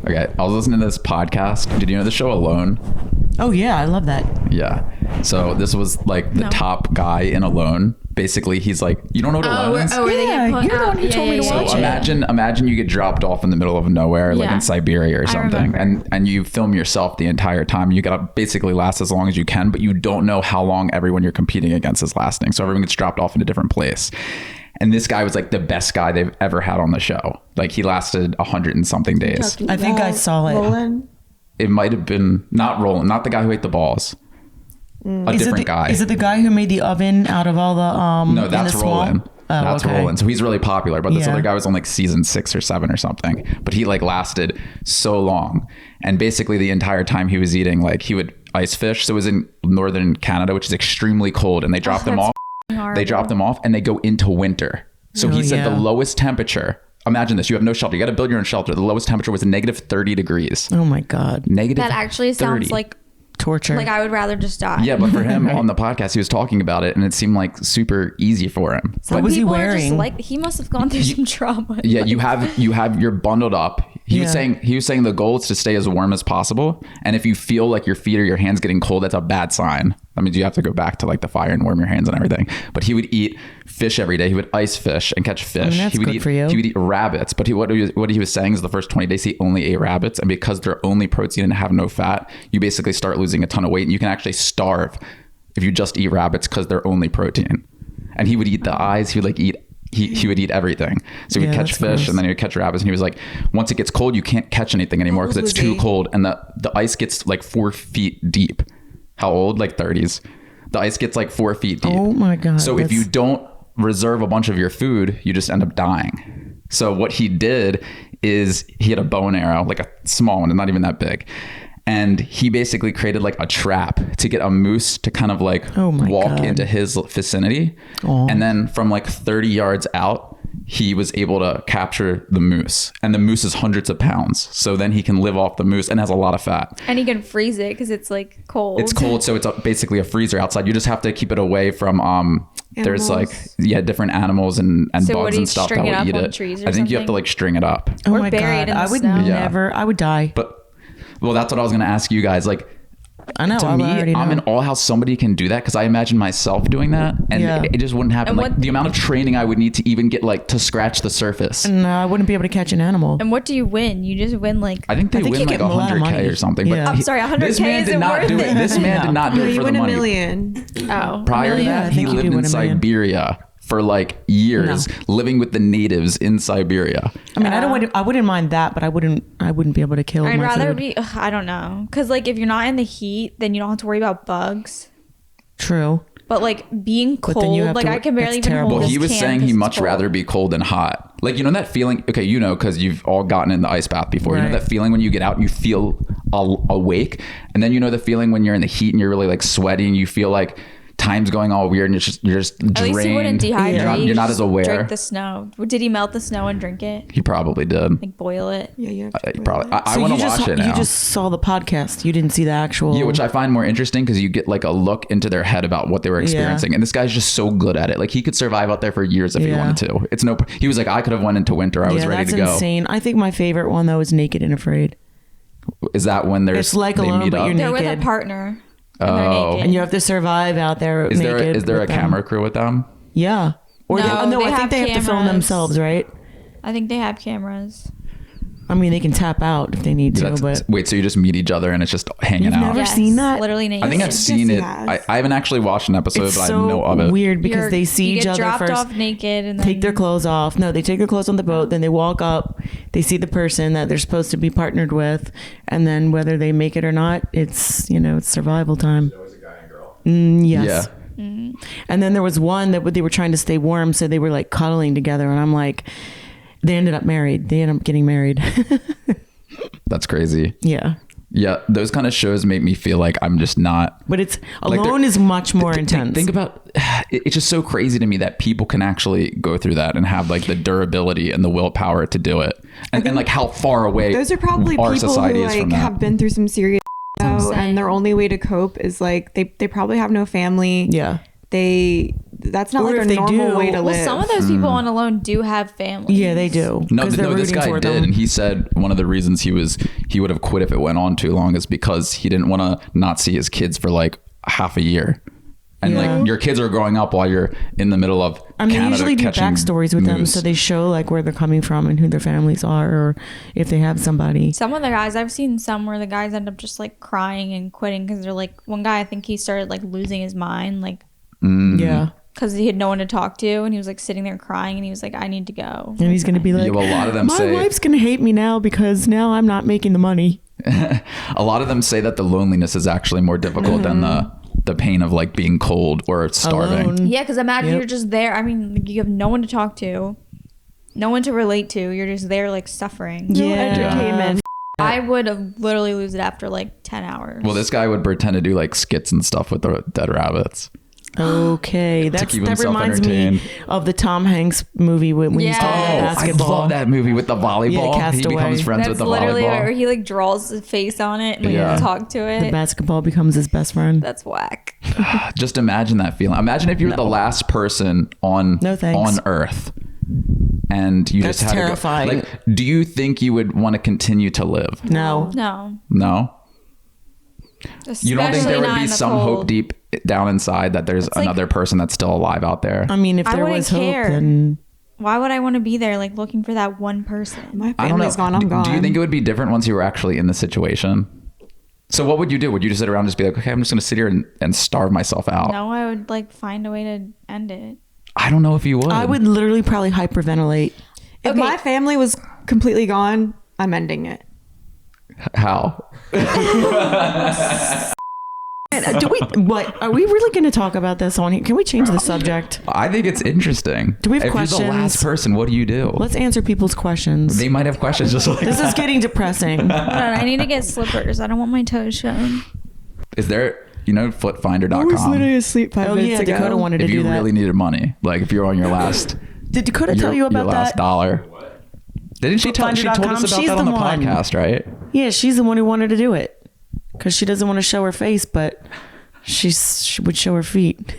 Okay, I was listening to this podcast. Did you know the show Alone? Oh yeah, I love that. Yeah. So this was like the top guy in Alone. Basically, he's like, you don't know what Alone is? Where they get put you're the out. one who told me to watch So it. imagine you get dropped off in the middle of nowhere, like Yeah. in Siberia or something, and you film yourself the entire time. You gotta basically last as long as you can, but you don't know how long everyone you're competing against is lasting. So everyone gets dropped off in a different place. And this guy was like the best guy they've ever had on the show. Like he lasted 100 and something days. I think I saw it. Roland? It might have been not Roland, not the guy who ate the balls. A different guy. Is it the guy who made the oven out of all the No, that's in the swamp? Roland. That's Roland. So he's really popular, but this Yeah. other guy was on like season 6 or 7 or something. But he like lasted so long. And basically the entire time he was eating, like he would ice fish. So it was in northern Canada, which is extremely cold, and they drop them off. They drop them off and they go into winter. So he said the lowest temperature. Imagine this. You have no shelter. You got to build your own shelter. The lowest temperature was negative 30 degrees. Oh my God. Negative That actually 30. sounds like torture. Like I would rather just die. Yeah, but for him on the podcast, he was talking about it, and it seemed like super easy for him. Some What was he people are wearing? just like, he must have gone through some trauma. Yeah, you're bundled up. He was saying the goal is to stay as warm as possible, and if you feel like your feet or your hands getting cold, that's a bad sign. That means you have to go back to like the fire and warm your hands and everything. But he would eat fish every day. He would ice fish and catch fish. That's he would good eat for you. He would eat rabbits. But what he was saying is the first 20 days he only ate rabbits, and because they're only protein and have no fat, you basically start losing a ton of weight, and you can actually starve if you just eat rabbits because they're only protein. And he would eat the eyes. He would like eat. He would eat everything. So he would catch fish gross. and then he would catch rabbits. And he was like, once it gets cold, you can't catch anything anymore because it's too cold. And the ice gets like 4 feet deep. How old? Like 30s. The ice gets like 4 feet deep. Oh my God. So if you don't reserve a bunch of your food, you just end up dying. So what he did is he had a bow and arrow, like a small one, and not even that big. And he basically created like a trap to get a moose to kind of like walk into his vicinity. And then from like 30 yards out, he was able to capture the moose. And the moose is hundreds of pounds. So then he can live off the moose and has a lot of fat. And he can freeze it because it's like cold. It's cold. So it's basically a freezer outside. You just have to keep it away from there's like different animals and so bugs and stuff that would eat it. Trees or I think you have something? to like string it up. Oh Or my bury it God. in the I would snow. never. I would die. But well, that's what I was going to ask you guys. Like, I know. to I me, already know. I'm in awe how somebody can do that, because I imagine myself doing that, and it just wouldn't happen. And Like the amount of training I would need to even get like to scratch the surface. No, I wouldn't be able to catch an animal. And what do you win? You just win like... I think they you win like get a lot of 100K money. or something. Yeah. But I'm sorry, 100K this man isn't did not worth do it. it. This man did not do it You for win the $1 money. million. Oh. Prior to Yeah, I that, he think you lived do in win $1 million. Siberia for like years, living with the natives in Siberia. I mean, I wouldn't mind that, but I wouldn't be able to kill. I'd my rather food. be... I don't know. Because like if you're not in the heat, then you don't have to worry about bugs. True. But like being But then you cold, have like to- I can barely that's even terrible. hold Well, this he was can saying 'cause he'd it's much cold. rather be cold than hot. Like, you know that feeling? Okay, you know, because you've all gotten in the ice bath before. You know Right. that feeling when you get out and you feel awake? And then you know the feeling when you're in the heat and you're really like sweating, you feel like time's going all weird and you're just drained. At least he wouldn't dehydrate. You're not as aware. Drink the snow. Did he melt the snow and drink it? He probably did. Like boil it? Yeah, you have to He probably. I So want you to just watch it now. You just saw the podcast. You didn't see the actual. Yeah, which I find more interesting because you get like a look into their head about what they were experiencing. And this guy's just so good at it. Like he could survive out there for years if he wanted to. It's no. He was like, I could have went into winter. I was ready that's to go. insane. I think my favorite one though is Naked and Afraid. Is that when there's It's like they Alone, meet but up? you're They're with naked. a partner. And they're Oh. naked. And you have to survive out there. Is there naked is there a with them. camera crew with them? Yeah. Or No, no, they I think have they have to film cameras. themselves, right? I think they have cameras. I mean, they can tap out if they need to, That's- but wait, so you just meet each other and it's just hanging You've out? never seen that? Literally naked. I think I've seen Jesse it. has. I haven't actually watched an episode, it's but I know of so it. weird because they see you each get other dropped first, off naked and then take their clothes off. No, they take their clothes on the boat, then they walk up, they see the person that they're supposed to be partnered with, and then whether they make it or not, it's it's survival time. Always a guy and a girl. Yes. Yeah. And then there was one that they were trying to stay warm, so they were like cuddling together, and I'm like, they ended up married. They ended up getting married. That's crazy. Yeah. Yeah, those kind of shows make me feel like I'm just not. But it's Like Alone is much more Think- intense. Think about it's just so crazy to me that people can actually go through that and have like the durability and the willpower to do it, and like how far away Those are probably our people society who is from like that. have been through some serious what I'm and their saying. only way to cope is like they probably have no family. Yeah. They that's not Or like if a they normal do- way to Well, live. some of those people on Alone do have families. Yeah, they do. No, 'Cause they're this rooting guy for did, them. and he said one of the reasons he would have quit if it went on too long is because he didn't want to not see his kids for like half a year. And Yeah. like your kids are growing up while you're in the middle of I mean, they Canada usually do catching backstories with them, moose. so they show like where they're coming from and who their families are, or if they have somebody. Some of the guys, I've seen some where the guys end up just like crying and quitting because they're like, one guy, I think he started like losing his mind, like Yeah, because he had no one to talk to, and he was like sitting there crying, and he was like, I need to go. and he's gonna be like, Yeah, well, a lot of them my say wife's gonna hate me now because now I'm not making the money. a lot of them say that the loneliness is actually more difficult than the pain of like being cold or starving. Alone. Yeah, because imagine Yep. you're just there. I mean, you have no one to talk to, no one to relate to. You're just there like suffering. Yeah. entertainment. I would have literally lose it after like 10 hours. Well, this guy would pretend to do like skits and stuff with the dead rabbits. Okay, keep that himself reminds me entertained. of the Tom Hanks movie when he's talking Yeah. about I basketball. love that movie with the volleyball. He Castaway. becomes friends That's with the literally volleyball. where he like draws his face on it and like Yeah. talk to The it. basketball becomes his best friend. That's whack. Just imagine that feeling. Imagine if you were the last person on No thanks. on Earth, and you That's just had terrifying. to go. Like, do you think you would want to continue to live? No, No. No. You don't think Especially there would not be in the some cold. hope deep down inside that there's like- another person that's still alive out there? I mean if I there wouldn't was hope, care. then Why would I want to be there like looking for that one person? My I don't know. family's gone. I'm gone. Do you think it would be different once you were actually in the situation? So what would you do? Would you just sit around and just be like, okay, I'm just going to sit here and starve myself out? No, I would like find a way to end it. I don't know if you would. I would literally probably hyperventilate. If Okay. my family was completely gone, I'm ending it. How? Do we? What are we really going to talk about this on here? Can we change the subject? I think it's interesting. Do we have if you're the last questions? person, what do you do? Let's answer people's questions. They might have questions just like This is getting depressing. Hold on, I need to get slippers. I don't want my toes shown. Is there, I was footfinder.com? literally asleep 5 Oh minutes yeah, ago. Dakota wanted to If do you that. really needed money, like if you're on your last, Did Dakota tell you your about last that? dollar. Didn't she tell? She told Footfinder.com, us about she's that on the the one. podcast, right? Yeah, she's the one who wanted to do it because she doesn't want to show her face, but she would show her feet.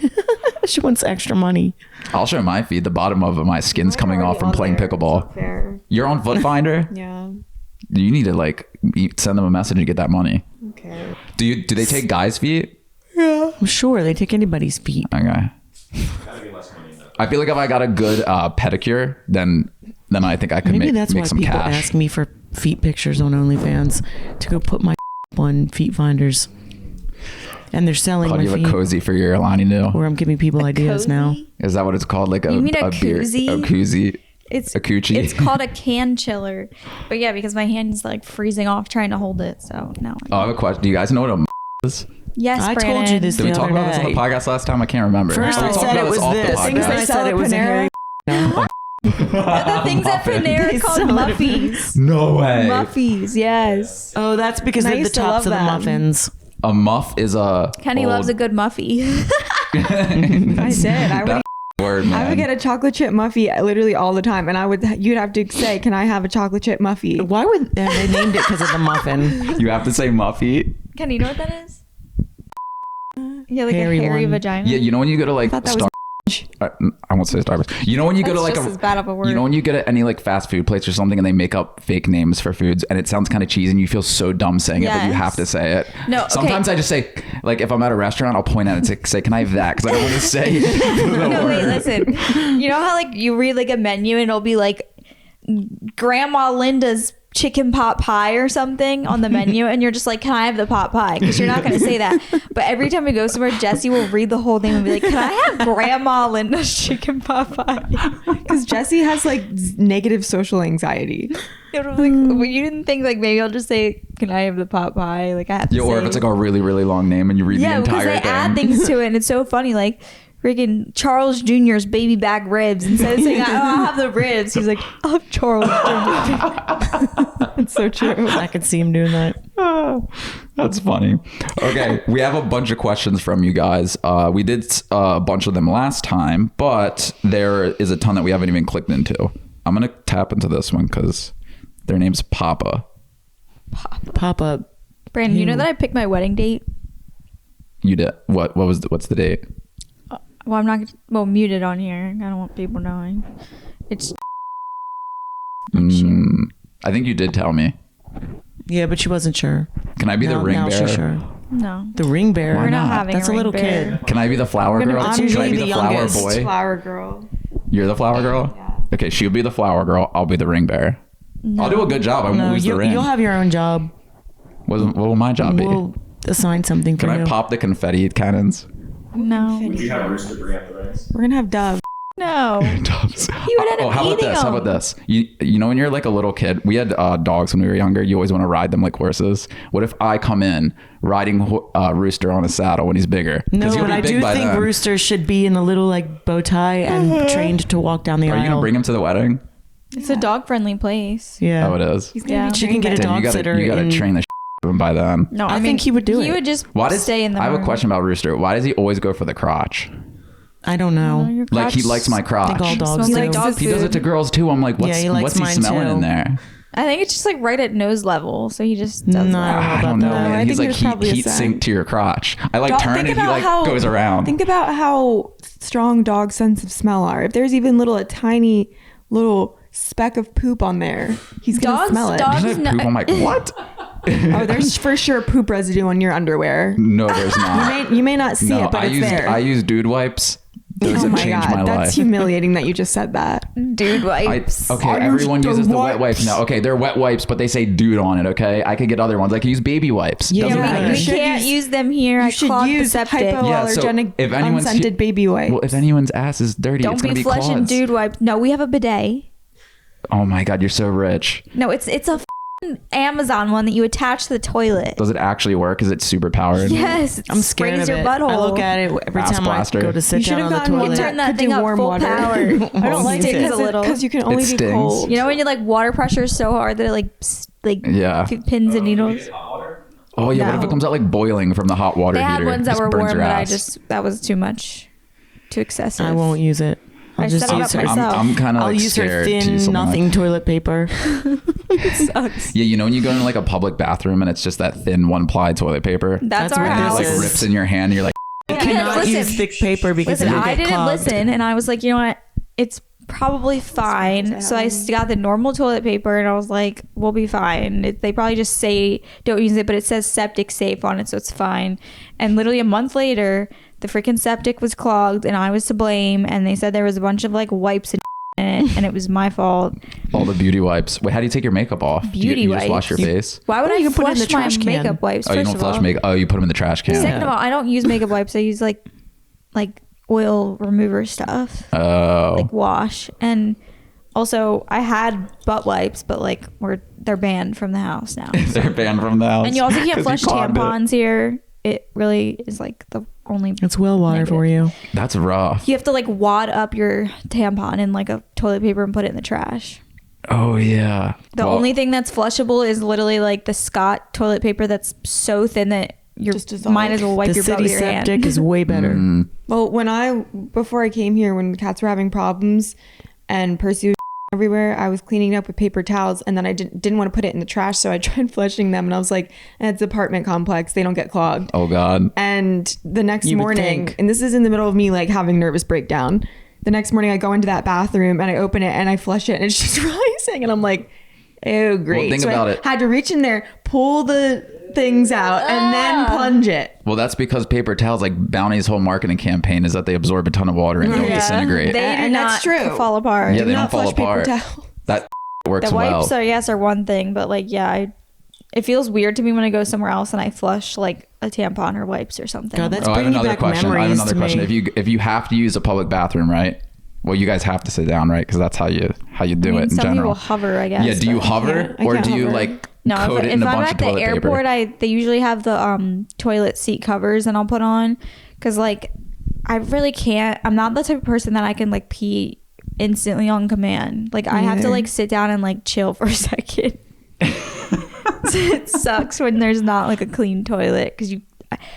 She wants extra money. I'll show my feed. The bottom of my skin's coming off from playing pickleball. Fair. You're on Footfinder. Yeah. You need to like send them a message and get that money. Okay. Do they take guys' feet? I'm sure they take anybody's feet. Okay. I feel like if I got a good pedicure, then I think I could Maybe make that's why some people cash. ask me for feet pictures on OnlyFans to go put my on feet finders, and they're selling Claudia, my you look feet. cozy for your Alani new. Or I'm giving people ideas Cozy? now. Is that what it's called? Like a You mean a beer, koozie? a koozie. It's A coochie. It's called a can chiller. But yeah, because my hand's like freezing off trying to hold it. So now Oh, I have a question. Do you guys know what a is? yes, I told Brandon. you this Did we the talk other about this on the day. podcast last time? I can't remember. First Oh, we I talked said about it was off the this. podcast. Things Then I they said sell it at was a Panera. hairy. The things at Panera They called sell it at muffies. No way. Muffies, yes. Oh, that's because And I of the used to tops of love the them. muffins. A muff is a. Kenny loves a good muffy. I did. I would. That word, man. I would get a chocolate chip muffy literally all the time, and you'd have to say, "Can I have a chocolate chip muffy?" Why would they named it because of the muffin? You have to say muffy. Kenny, you know what that is? Yeah, like Hairy a hairy one. vagina. Yeah, you know when you go to like thought that was I won't say Starbucks. You know when you go to That's like just as bad of a word. You know when you go to any like fast food place or something and they make up fake names for foods and it sounds kind of cheesy and you feel so dumb saying it, but you Yes. have to say it. No, okay. Sometimes I just say, like, if I'm at a restaurant, I'll point at it and say, "Can I have that?" Because I don't want to say. No, wait, listen. You know how like you read like a menu and it'll be like Grandma Linda's chicken pot pie or something on the menu, and you're just like, "Can I have the pot pie?" Because you're not going to say that. But every time we go somewhere, Jesse will read the whole thing and be like, "Can I have Grandma Linda's chicken pot pie?" Because Jesse has like negative social anxiety. It was like, well, you didn't think like maybe I'll just say, "Can I have the pot pie?" Like I have to Yeah, or say if it's like a really, really long name and you read the yeah, because entire they thing. add things to it, and it's so funny. Like freaking Charles Jr.'s baby back ribs. Instead of saying, I'll have the ribs, he's like, "I'll have Charles Jr." It's so true. I could see him doing that. That's funny. Okay, we have a bunch of questions from you guys. We did a bunch of them last time, but there is a ton that we haven't even clicked into. I'm going to tap into this one because their name's Papa. Pop up. Brandon, you know that I picked my wedding date? You did. What's the date? Well, I'm not muted on here. I don't want people knowing. It's I think you did tell me. Yeah, but she wasn't sure. Can I be the ring now bearer? she's sure. no. The ring bearer. We're not having That's a ring little bearer. kid. Can I be the flower girl? That's Can I usually be the the flower youngest. boy? Flower girl. You're the flower girl? Yeah. Okay, she'll be the flower girl. I'll be the ring bearer. I'll do a good job. I won't No, lose the ring. you'll have your own job. What will my job be? We'll assign something for Can you. I pop the confetti cannons? No. Would you have Rooster bring out the rings? We're gonna have Dove. No. Doves. He would end up how about eating this? How about them. this? You know when you're like a little kid, we had dogs when we were younger. You always want to ride them like horses. What if I come in riding Rooster on a saddle when he's bigger? No, he'll but be I big do by think then. Rooster should be in a little like bow tie and trained to walk down the Are aisle. you gonna bring him to the wedding? It's a dog-friendly place. Yeah. Oh, it is. He's gonna Yeah. be She can trained get a by- dog You sitter. gotta in- train the of him by then. No, I think he would do He it. would just Why does stay in the I have a room. question about Rooster. Why does he always go for the crotch? I don't know. Your Like he crotch likes my I crotch. think all dogs smells do. like dog He does it to food. girls too. I'm like, what's, Yeah, he likes what's he mine smelling too. in there? I think it's just like right at nose level, so he just does No. that. I don't about know, that. man. I He's think like there's probably a heat sign. sink to your crotch. I like Dog- turn think and he about like how- goes around. Think about how strong dog sense of smell are. If there's even a tiny little speck of poop on there, he's gonna Dogs- smell it. dogs- Does it poop? I'm like, what? Oh, there's for sure poop residue on your underwear. No, there's not. You may not see No, it, but it's there. I use dude wipes. Those Oh have my changed god, my that's life. humiliating that you just said that. Dude wipes. Okay, I use everyone the uses the wet wipes. wipes now. Okay, they're wet wipes, but they say dude on it. Okay, I could get other ones. I could use baby wipes. Yeah, Doesn't but matter. we you should can't use them here. You I should clog the use septic. hypoallergenic if anyone's unscented baby wipes. Well, if anyone's ass is dirty, Don't it's gonna be be flushing clogs. dude wipes. No, we have a bidet. Oh my god, you're so rich. No, it's a f***ing Amazon one that you attach to the toilet. Does it actually work? Is it super powered? Yes, it I'm scared sprays of your it. butthole. I look at it every Ass time blaster. I go to sit You should down on have the gotten one toilet. Turn that could thing do up warm full water. power. I don't Won't like use it it. a little. because you can only It do stings. cold. You know when you like water pressure is so hard that it like Yeah. pins and needles. Oh yeah. What if No. it comes out like boiling from the hot water They had heater? ones that Just were burns warm, your but ass. that was too much, too excessive. I won't use it. I'll I just set it use up her. myself. I'm kind of I'll like use her scared to use thin, something like- nothing toilet paper. Sucks. Yeah, you know when you go into like a public bathroom and it's just that thin one ply toilet paper. That's That's our what And it this house. like is. rips in your hand and you're like, Yeah, Cannot listen, use thick paper because listen, it'll I get didn't clogged. listen, and I was like, you know what? It's probably fine. So I got the normal toilet paper, and I was like, we'll be fine. They probably just say don't use it, but it says septic safe on it, so it's fine. And literally a month later, the freaking septic was clogged, and I was to blame. And they said there was a bunch of like wipes and in it, and it was my fault. all the beauty wipes. Wait, how do you take your makeup off? Beauty you just wash wipes. your face? Why would Well, I you can put it in flush the my trash can. makeup wipes? Oh, you first don't of flush all? makeup. Oh, you put them in the trash can. Second of all, I don't use makeup wipes. I use like oil remover stuff, Oh. like wash. And also, I had butt wipes, but like they're banned from the house now. They're banned from the house. And you also can't 'cause flush clogged it. tampons here. It really is like the only. It's well water for you. That's rough. You have to like wad up your tampon in like a toilet paper and put it in the trash. Oh yeah. The Well, only thing that's flushable is literally like the Scott toilet paper that's so thin that you Just dissolve. might as well wipe The your butt city with your septic hand. is way better. Mm. Well, before I came here, when cats were having problems and Percy was everywhere, I was cleaning up with paper towels, and then I didn't want to put it in the trash, so I tried flushing them, and I was like, it's an apartment complex, they don't get clogged. Oh god. And the next You would morning, think. and this is in the middle of me like having nervous breakdown. The next morning, I go into that bathroom and I open it and I flush it, and it's just rising, and I'm like, oh great. think so about I it. had to reach in there, pull the things out, and then plunge it. Well, that's because paper towels, like Bounty's whole marketing campaign is that they absorb a ton of water and don't Yeah. disintegrate. They do And not that's true. fall apart. Yeah, Do they not don't fall flush paper apart. towel. That works The wipes well. are one thing, but like it feels weird to me when I go somewhere else and I flush like a tampon or wipes or something. God, that's Oh, I have bringing another back question. memories to me. If you have to use a public bathroom, right? Well, you guys have to sit down, right? Because that's how you do it in some general. people hover, I guess. Yeah. Do you but- hover I or can't do you hover. like No, coat it if in a I'm bunch at of the toilet airport, paper? they usually have the toilet seat covers, and I'll put on because like I really can't. I'm not the type of person that I can like pee instantly on command. Like I have to Neither. like sit down and like chill for a second. It sucks when there's not like a clean toilet because you.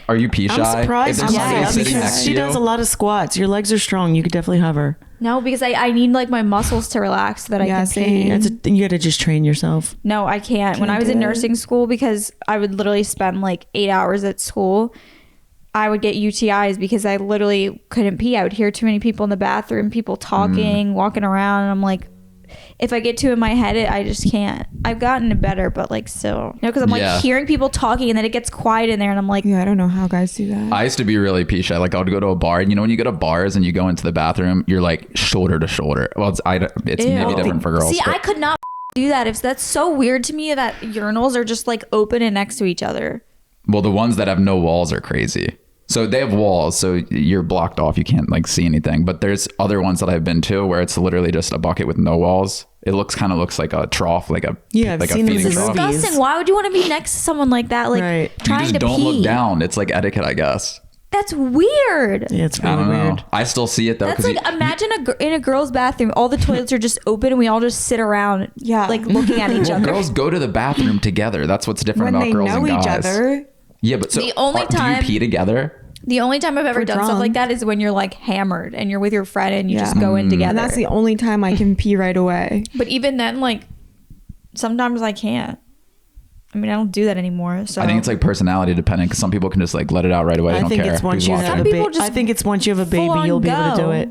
Are you pee shy? I'm surprised If there's you somebody say that sitting because next to she you, does a lot of squats. Your legs are strong. You could definitely hover. No, because I need like my muscles to relax so that I Yeah, can same. pee. You got to just train yourself. No, I can't. When I was do in it. nursing school, because I would literally spend like 8 hours at school, I would get UTIs because I literally couldn't pee. I would hear too many people in the bathroom, people talking, walking around, and I'm like, if I get too in my head, I just can't. I've gotten it better, but like still, because I'm like hearing people talking, and then it gets quiet in there, and I'm like, Yeah, I don't know how guys do that. I used to be really pee shy. Like I would go to a bar, and you know when you go to bars and you go into the bathroom, you're like shoulder to shoulder. Well, it's maybe different for girls. see, but I could not do that. If that's so weird to me that urinals are just like open and next to each other. well, the ones that have no walls are crazy. So they have walls, so you're blocked off. You can't like see anything. But there's other ones that I've been to where it's literally just a bucket with no walls. It kind of looks like a trough, like a I've like seen a them in feeding the trough. movies. Disgusting. Why would you want to be next to someone like that? Like Right. You trying just to don't pee. look down. It's like etiquette, I guess. That's weird. Yeah, it's I really don't know. weird. I still see it though. That's 'cause like imagine in a girl's bathroom, all the toilets are just open and we all just sit around, Yeah. like looking at each well, other. girls go to the bathroom together. That's what's different When about they girls know and each guys. other. Yeah, but so The only do time- you pee together? The only time I've ever We're done stuff drunk. like that is when you're like hammered and you're with your friend and you Yeah. just go in together. And that's the only time I can pee right away. But even then, like sometimes I can't. I mean, I don't do that anymore. So I think it's like personality dependent because some people can just like let it out right away. They I don't think care. it's once Who's you watching. have a Some people baby. just I think it's once you have a baby, full-on you'll be able to do go. it.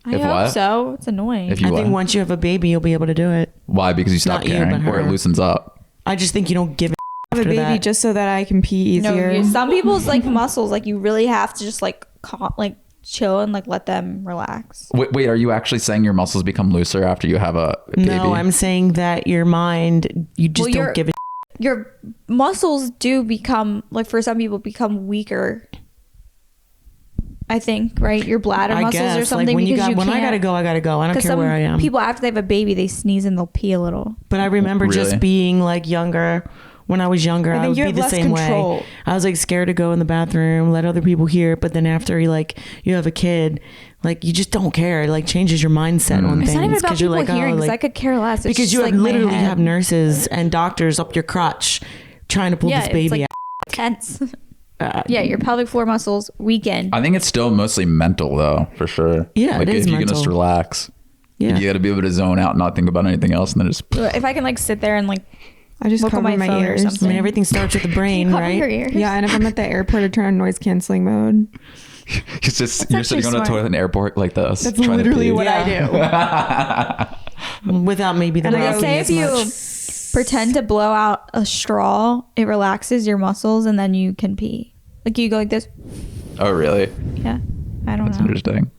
I If hope what? so. It's annoying. If you I what? think once you have a baby, you'll be able to do it. Why? Because you stop Not you, caring, but or it her. loosens up. I just think you don't give a I have a after baby that. just so that I can pee No, easier. some people's like muscles, like you really have to just like chill and like let them relax. Wait, are you actually saying your muscles become looser after you have a baby? No, I'm saying that your mind, you just Well, don't give a Your muscles do become, like for some people, become weaker. I think, right? Your bladder I muscles guess or something. like when because when I can't- gotta go, I gotta go. I don't Because care some where I am. people after they have a baby, they sneeze and they'll pee a little. But I remember Really? just being like younger. When I was younger, I I, think would you be have the less same control. way. I was like scared to go in the bathroom, let other people hear it. But then after you have a kid, like you just don't care. It like changes your mindset on It's things not even about you're people like, hearing, because like, I could care less. It's because just you like have my literally head. have nurses and doctors up your crotch trying to pull this it's baby like tense. Yeah, your pelvic floor muscles weaken. I think it's still mostly mental though, for sure. Yeah, like it is if you can just mental. relax. Yeah. You got to be able to zone out, and not think about anything else, and then just. If I can like sit there and like I just look cover at my my phone or ears. something. I mean, everything starts with the brain, cover right? your ears. Yeah, and if I'm at the airport, I turn on noise canceling mode. It's just you're actually sitting on a smart. toilet in the airport like this. That's trying to literally pee. what Yeah. I do. Without maybe the And they rocking say as if you much. pretend to blow out a straw, it relaxes your muscles and then you can pee. Like you go like this. Oh, really? Yeah. I don't That's know. interesting.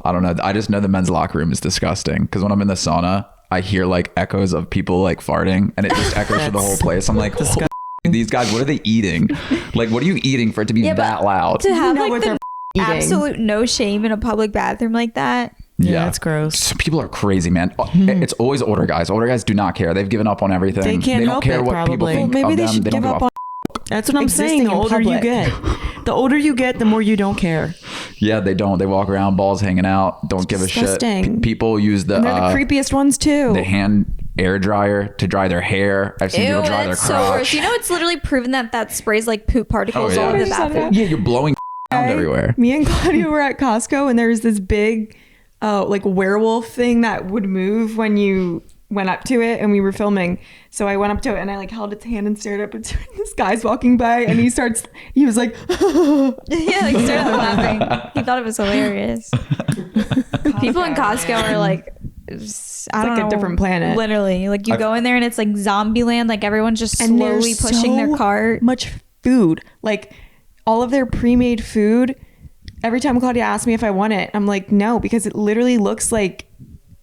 I don't know. I just know the men's locker room is disgusting because when I'm in the sauna, I hear like echoes of people like farting, and it just echoes through the whole place. I'm like, "Holy these guys, what are they eating? Like, what are you eating for it to be Yeah, but that loud? To have know like what the they're eating. absolute no shame in a public bathroom like that. Yeah, it's gross. So people are crazy, man. It's always older guys. Older guys do not care. They've given up on everything. They can't don't help care it, what people probably. think Well, maybe of they them. should They don't give give up a on That's what I'm saying. existing The in older you public. get, the more you don't care. Yeah, they don't. They walk around, balls hanging out, don't give a shit. disgusting. People use the And they're the creepiest ones too. the hand air dryer to dry their hair. I've seen Ew, people dry their that's so gross. crotch. You know, it's literally proven that sprays like poop particles Oh, yeah. all over the I just said bathroom. that. Yeah, you're blowing around Okay. everywhere. Me and Claudia were at Costco and there was this big like werewolf thing that would move when you went up to it, and we were filming. So I went up to it and I like held its hand and stared up into it. This guy's walking by and he was like Yeah, like started laughing. He thought it was hilarious. People in Costco are like, I don't like a know, different planet. Literally, like you go in there and it's like zombie land. Like everyone's just and slowly there's pushing their so cart. much food, like all of their pre-made food. Every time Claudia asks me if I want it, I'm like no, because it literally looks like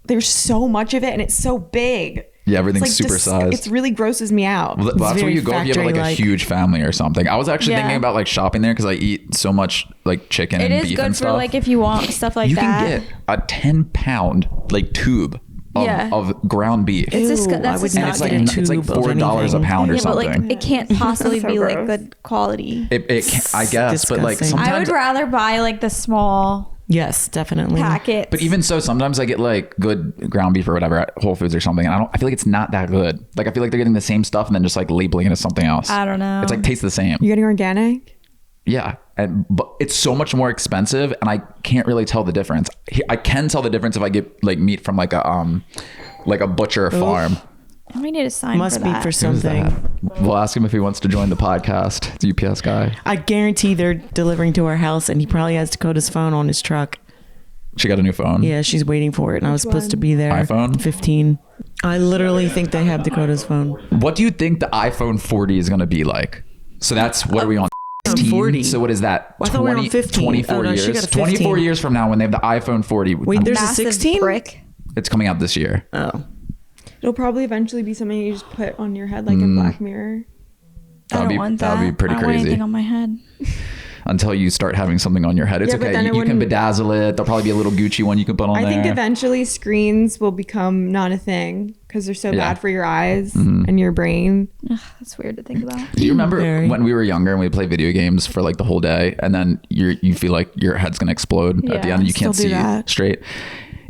there's so much of it and it's so big. Yeah, everything's It's like super sized. It really grosses me out. Well, that's where very you go if you have like a factory-like. huge family or something. I was actually Yeah. thinking about like shopping there because I eat so much like chicken It and is beef good and for stuff. like if you want stuff like you that. can get a 10-pound like tube Yeah. of ground beef. It's just, Ew, that's I would and not it's get like a tube it's like of $4 a anything. pound or yeah, but something. like it can't possibly So be like gross. good quality. it can, I guess, but like disgusting. sometimes. I would rather buy like the small Yes, definitely. packets. But even so, sometimes I get like good ground beef or whatever at Whole Foods or something. And I feel like it's not that good. Like I feel like they're getting the same stuff and then just like labeling it as something else. I don't know. It's like tastes the same. You getting organic? Yeah, but it's so much more expensive, and I can't really tell the difference. I can tell the difference if I get like meat from like a butcher farm. I might need a sign Must for be that. for Who's something. that? We'll ask him if he wants to join the podcast. It's a UPS guy. I guarantee they're delivering to our house, and he probably has Dakota's phone on his truck. She got a new phone. Yeah, she's waiting for it, and I was supposed to be there. iPhone? 15. I literally think they have Dakota's phone. What do you think the iPhone 40 is going to be like? So that's, what are we on? 16? 40. So what is that? Well, I thought we were on 15. 24 Oh, no, she years. got a 15. 24 years from now when they have the iPhone 40. Wait, there's a Massive 16? brick. It's coming out this year. Oh. It'll probably eventually be something you just put on your head like in Black Mirror. I don't want that. That would be pretty I don't want crazy. anything on my head. Until you start having something on your head. It's Yeah, but okay. then You it can wouldn't- bedazzle it. There'll probably be a little Gucci one you can put on I there. think eventually screens will become not a thing because they're so Yeah. bad for your eyes and your brain. Ugh, that's weird to think about. Do you remember Very. when we were younger and we played video games for like the whole day, and then you feel like your head's gonna explode at the Yeah, end and you can't still do see that. straight?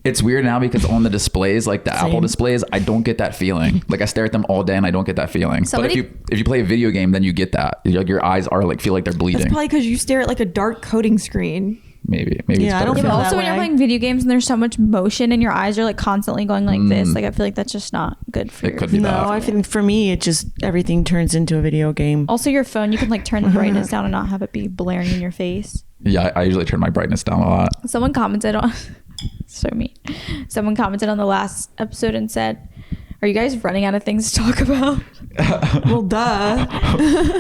It's weird now because on the displays, like the Apple displays, I don't get that feeling. Like I stare at them all day and I don't get that feeling. Somebody- But if you play a video game, then you get that. Like your eyes are like feel like they're bleeding. That's probably because you stare at like a dark coding screen. Maybe Yeah, it's I better don't for Yeah, but feel me. also that when you're way. playing video games and there's so much motion and your eyes are like constantly going like this, like I feel like that's just not good for It your could be No, bad. I think for me, it just, everything turns into a video game. Also, your phone, you can like turn the brightness down and not have it be blaring in your face. Yeah, I usually turn my brightness down a lot. Someone commented on, so mean. Someone commented on the last episode and said, "Are you guys running out of things to talk about?" Well, duh.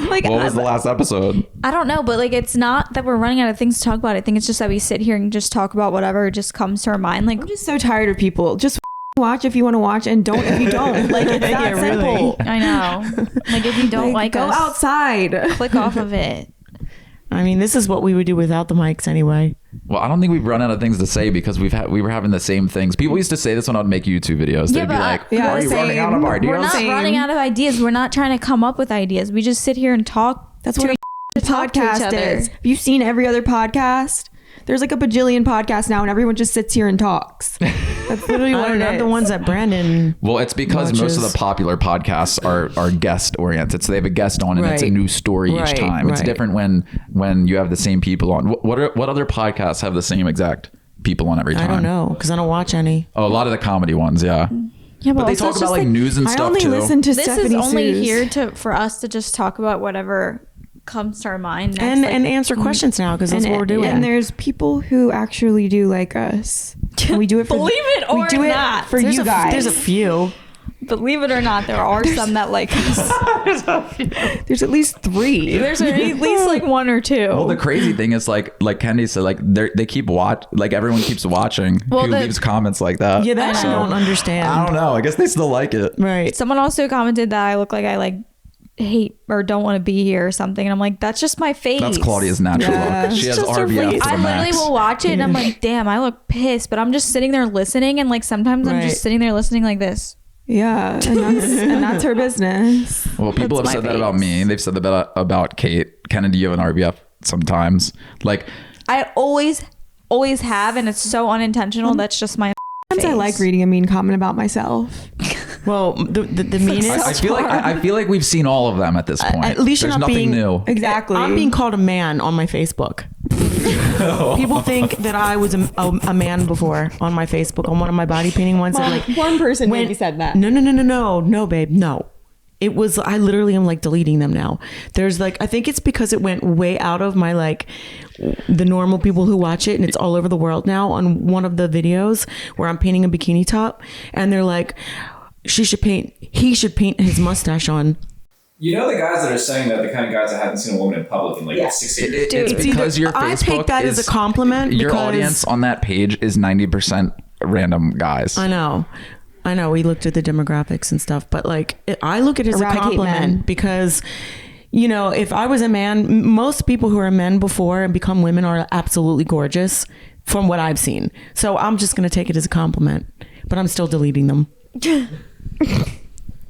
Like, What was the last episode? I don't know, but like it's not that we're running out of things to talk about. I think it's just that we sit here and just talk about whatever just comes to our mind. Like, I'm just so tired of people. Just watch if you want to watch and don't if you don't. Like it's that Yeah, really. simple. I know, like if you don't like go us, outside. click off of it. I mean, this is what we would do without the mics anyway. Well, I don't think we've run out of things to say because we were having the same things. People used to say this when I'd make YouTube videos. They'd Yeah, be but like, yeah, "Are you same. running out of We're ideas?" We're not Same. running out of ideas. We're not trying to come up with ideas. We just sit here and talk. That's to what each- a talk to each podcast other. is. Have you seen every other podcast? There's like a bajillion podcasts now, and everyone just sits here and talks. That's literally I what don't it know, is. the ones that Brandon. Well, it's because most of Watches. the popular podcasts are guest oriented. So they have a guest on, and it's a Right. new story each Right, time. It's right. different when you have the same people on. What other podcasts have the same exact people on every time? I don't know because I don't watch any. Oh, a lot of the comedy ones, yeah. Yeah, But they also talk it's about just, like news and I stuff only too. listen to this Stephanie is only Sue's. here for us to just talk about whatever comes to our mind next, And like, and answer questions now because that's what we're doing. And there's people who actually do like us. And we do it for Believe it we or do not. it for there's you guys. There's a few. believe it or not, there are some that like us. There's at least 3. There's at least like one or two. Well, the crazy thing is like Kendi said, like they keep like everyone keeps watching. Well, who the- leaves comments like that? Yeah, that I don't understand. I don't know. I guess they still like it. Right. Someone also commented that I look like I like hate or don't want to be here or something, and I'm like, that's just my face. That's Claudia's natural Yeah. look. She It's has just her RBF face. to the I literally max. will watch it and I'm like, damn, I look pissed, but I'm just sitting there listening, and like sometimes I'm Right. just sitting there listening like this. Yeah, and that's her business. Well, people have That's said my that about face. me. They've said that about Kate. Kennedy, you have an RBF sometimes. Like, I always have, and it's so unintentional. That's just my Sometimes I face. like reading a mean comment about myself. Well, the meanest. I feel like we've seen all of them at this point. At least you're There's not nothing being new. Exactly. I'm being called a man on my Facebook. People think that I was a man before on my Facebook on one of my body painting ones. That like one person maybe said that. No, babe, no. It was, I literally am like deleting them now. There's like, I think it's because it went way out of my like the normal people who watch it, and it's all over the world now. On one of the videos where I'm painting a bikini top, and they're like, he should paint his mustache on. You know the guys that are saying that, the kind of guys that haven't seen a woman in public in like 60 years. It's It's because either- your I Facebook take that as a compliment Your because- audience on that page is 90% random guys. I know. We looked at the demographics and stuff, but like I look at it as a Eradicate compliment men. because, you know, if I was a man, most people who are men before and become women are absolutely gorgeous from what I've seen. So I'm just going to take it as a compliment, but I'm still deleting them.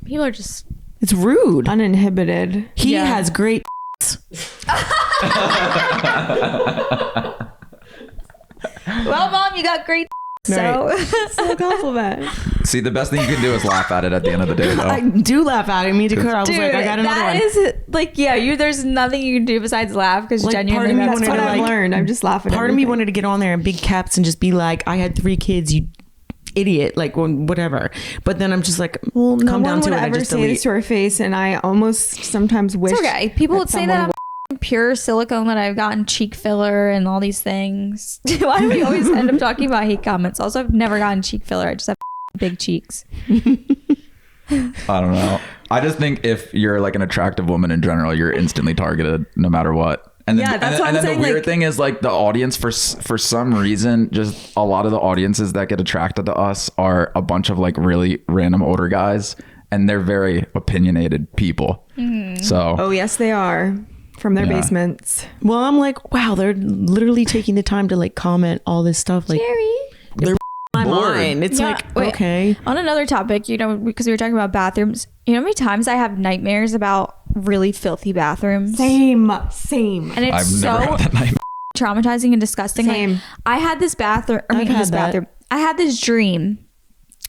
People are just It's rude. Uninhibited. He Yeah. has great. well, mom, you got great. So So a compliment. See, the best thing you can do is laugh at it at the end of the day, though. I do laugh at it. Me, Dakota. I was dude, like, I got another that one. is like, yeah, there's nothing you can do besides laugh because Like, genuinely part of me that's wanted That's to, what I've like- learned. I'm just laughing. Part of me wanted to get on there in big caps and just be like, I had 3 kids, you idiot, like whatever. But then I'm just like, Well, no come down one to would it. I ever just say delete. this to her face, and I almost sometimes wish. It's okay. People would say someone that I'm pure silicone, that I've gotten cheek filler and all these things. Why do we always end up talking about hate comments? Also, I've never gotten cheek filler. I just have big cheeks. I don't know. I just think if you're like an attractive woman in general, you're instantly targeted no matter what. And then, Yeah, that's what I'm then saying, the weird like- thing is like the audience for some reason, just a lot of the audiences that get attracted to us are a bunch of like really random older guys, and they're very opinionated people. So Oh yes, they are from their Yeah. basements. Well, I'm like, wow, they're literally taking the time to like comment all this stuff. Like, my bored. mind. It's Yeah, like, wait. okay. On another topic, you know, because we were talking about bathrooms, you know how many times I have nightmares about really filthy bathrooms? Same. And it's I've so never had that nightmare. traumatizing and disgusting. Same. Like, I had this bathroom, I mean, I've had this that. bathroom. I had this dream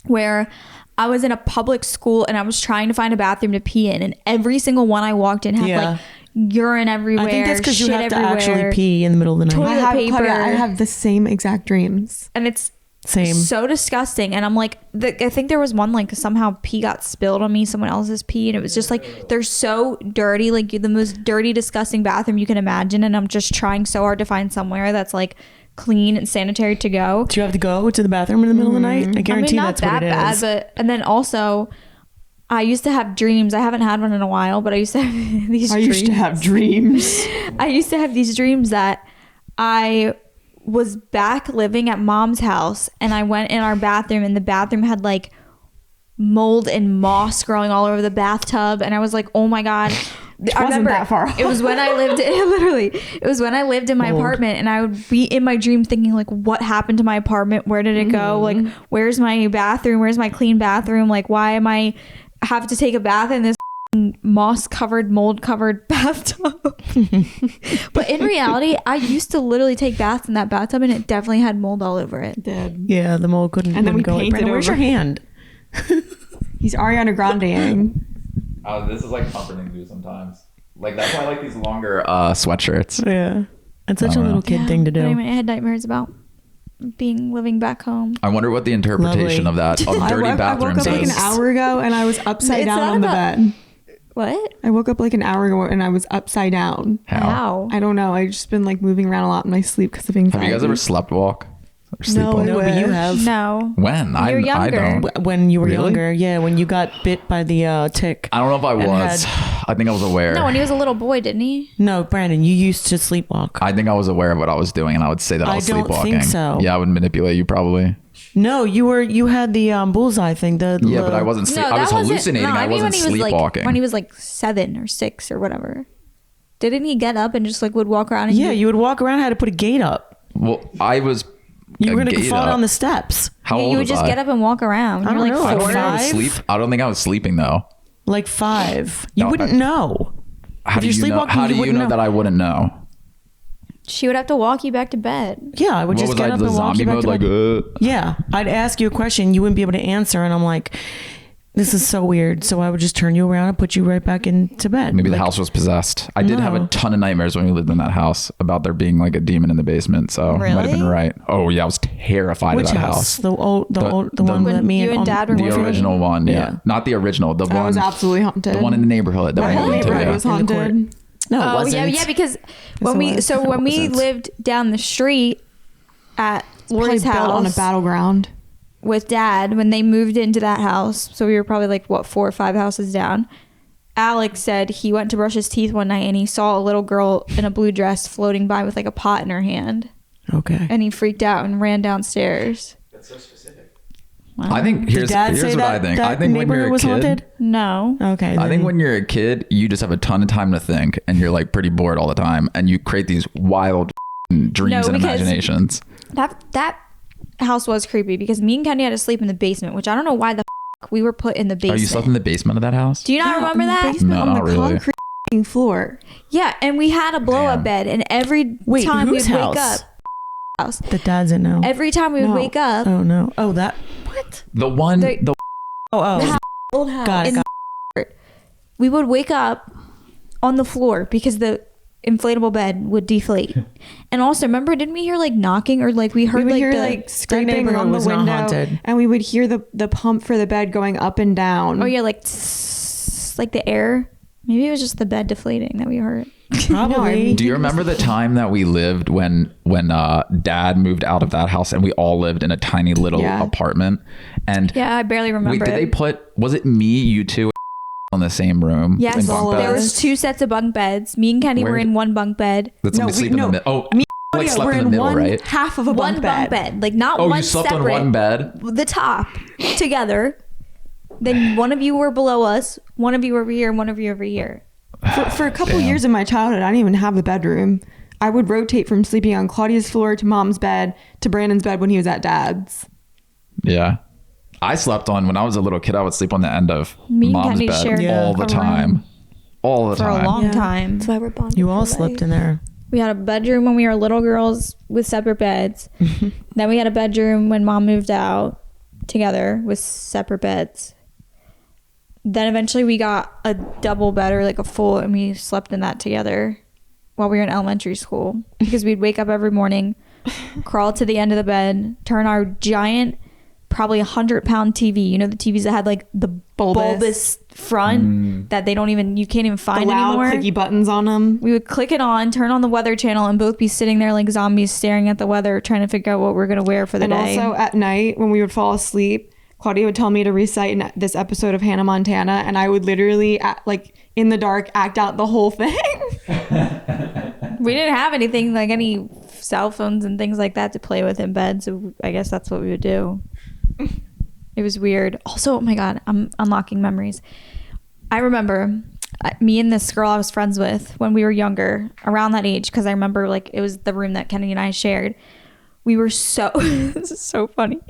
where I was in a public school and I was trying to find a bathroom to pee in, and every single one I walked in had Yeah. like urine everywhere. I think that's because you shit have to everywhere. actually pee in the middle of the night. Toilet I have, paper. Claudia, I have the same exact dreams. And it's Same. so disgusting. And I'm like, I think there was one, like somehow pee got spilled on me, someone else's pee, and it was just like, they're so dirty, like the most dirty, disgusting bathroom you can imagine. And I'm just trying so hard to find somewhere that's like clean and sanitary to go. Do you have to go to the bathroom in the middle of the night? I guarantee not that's what it bad, is. but and then also, I used to have dreams. I haven't had one in a while, but I used to have these. I dreams. used to have dreams. I used to have these dreams that I was back living at mom's house, and I went in our bathroom, and the bathroom had like mold and moss growing all over the bathtub, and I was like, oh my god. I remember that far off. it was when I lived it was when I lived in my apartment, and I would be in my dream thinking like, what happened to my apartment? Where did it go? Like, where's my bathroom? Where's my clean bathroom? Like, why am I have to take a bath in this moss covered, mold covered bathtub? But in reality, I used to literally take baths in that bathtub, and it definitely had mold all over it. Did. Yeah, the mold couldn't. And then we wouldn't go. Like, painted Brandon, where's your over. hand? He's Ariana Grande. This is like comforting to do sometimes. Like that's why I like these longer sweatshirts. Yeah, it's such a I don't little know. kid thing to But do. anyway, I had nightmares about living back home. I wonder what the interpretation Lovely. of that of dirty I woke bathrooms up like an is. hour ago and I was upside It's down not on the about- bed. What? I woke up like an hour ago and I was upside down. How? I don't know. I've just been like moving around a lot in my sleep because of anxiety. Have you guys ever slept walk? Or sleepwalk? No, No, but you wish. have. No. When? I You're younger. don't. When you were Really? younger, yeah, when you got bit by the tick. I don't know if I And was. I think I was aware. No, when he was a little boy, didn't he? No, Brandon, you used to sleepwalk. I think I was aware of what I was doing, and I would say that I I was don't sleepwalking. think so. Yeah, I would manipulate you probably. No, you had the bullseye thing. Yeah, but I wasn't sleep. I was hallucinating. I mean wasn't when he was sleepwalking. like when he was like 7 or 6 or whatever. Didn't he get up and just like would walk around? And Yeah, you would walk around, had to put a gate up. Well, I was. You were a gonna gate fall up. down the steps. How old you would was just I? get up and walk around. I You're don't like know, like 4. I don't think I was 5? sleep. I don't think I was sleeping though. Like 5. You No, wouldn't know. How If do you're you know? sleepwalking, How you do you wouldn't know know. that I wouldn't know? She would have to walk you back to bed. Yeah, I would What just was get I? up The and walk zombie you back mode, to like. bed. Yeah, I'd ask you a question, you wouldn't be able to answer, and I'm like, this is so weird. So I would just turn you around and put you right back into bed. Maybe Like, the house was possessed. I did have a No. ton of nightmares when we lived in that house about there being like a demon in the basement. So you might have been Really? right. Oh yeah, I was terrified Which of that house? house. The one When that me you and Dad were The living- original one, yeah. Yeah. Not the original. The I one. was absolutely haunted. The one in the neighborhood that My we whole moved into. neighborhood Yeah. was In the court. haunted. No, it Oh wasn't. yeah, because when it we was. so when we wasn't. lived down the street at Lori's Probably built on a house battleground. with Dad, when they moved into that house, so we were probably like what 4 or 5 houses down. Alex said he went to brush his teeth one night and he saw a little girl in a blue dress floating by with like a pot in her hand, Okay. and he freaked out and ran downstairs. That's so specific. I think Did here's Dad say what that, I think. that I think when neighborhood you're a was kid, haunted? No. Okay. I think then. when you're a kid, you just have a ton of time to think, and you're like pretty bored all the time, and you create these wild dreams and because- imaginations. That house was creepy because me and Kenny had to sleep in the basement, which I don't know why the we were put in the Oh, basement. you slept in the basement of that house? Do you not remember in the that? basement No, on not the really. concrete floor. Yeah, and we had a blow Damn. up bed, and every Wait, time we whose would house? wake up, house. the dad's in now. Every time we would No. wake up, Oh no. Oh that. What? The one, The- the Oh The oh. house- old house, Got it. in we would wake up on the floor because the inflatable bed would deflate. And also, remember, didn't we hear like knocking or like we heard We would like hear the like scraping neighborhood on the was not window, haunted. and we would hear the pump for the bed going up and down. oh yeah, like tss, like the air. Maybe it was just the bed deflating that we heard. Probably. Do you remember the time that we lived when dad moved out of that house and we all lived in a tiny little Yeah. apartment? And Yeah, I barely remember. wait, did they was it me, you two, in the same room? Yes, in bunk there beds? was 2 sets of bunk beds. Me and Kenny Where were did- in one bunk bed. Did somebody sleep in the middle? Oh, like Claudia, slept we're in the middle, one right? half of a One bunk bed, like not Oh, one you slept separate. on one bed? The top together. Then one of you were below us, one of you over here, and one of you over here. For a couple Damn. years of my childhood, I didn't even have a bedroom. I would rotate from sleeping on Claudia's floor to mom's bed to Brandon's bed when he was at dad's. Yeah. I slept on, when I was a little kid, I would sleep on the end of Me and mom's Kenny bed shared all the a time. room All the For time. a long time. That's why we're bonded. You all for slept life. in there. We had a bedroom when we were little girls with separate beds. Then we had a bedroom when mom moved out together with separate beds. Then eventually we got a double bed or like a full, and we slept in that together while we were in elementary school, because we'd wake up every morning, crawl to the end of the bed, turn our giant, probably 100-pound TV. You know, the TVs that had like the bulbous front that you can't even The find loud anymore. clicky buttons on them. We would click it on, turn on the weather channel, and both be sitting there like zombies staring at the weather, trying to figure out what we're going to wear for the And day. also at night when we would fall asleep, Claudia would tell me to recite this episode of Hannah Montana, and I would literally, like in the dark, act out the whole thing. We didn't have anything like any cell phones and things like that to play with in bed, so I guess that's what we would do. It was weird. Also, oh my God, I'm unlocking memories. I remember me and this girl I was friends with when we were younger, around that age, because I remember like it was the room that Kenny and I shared. We were so, this is so funny.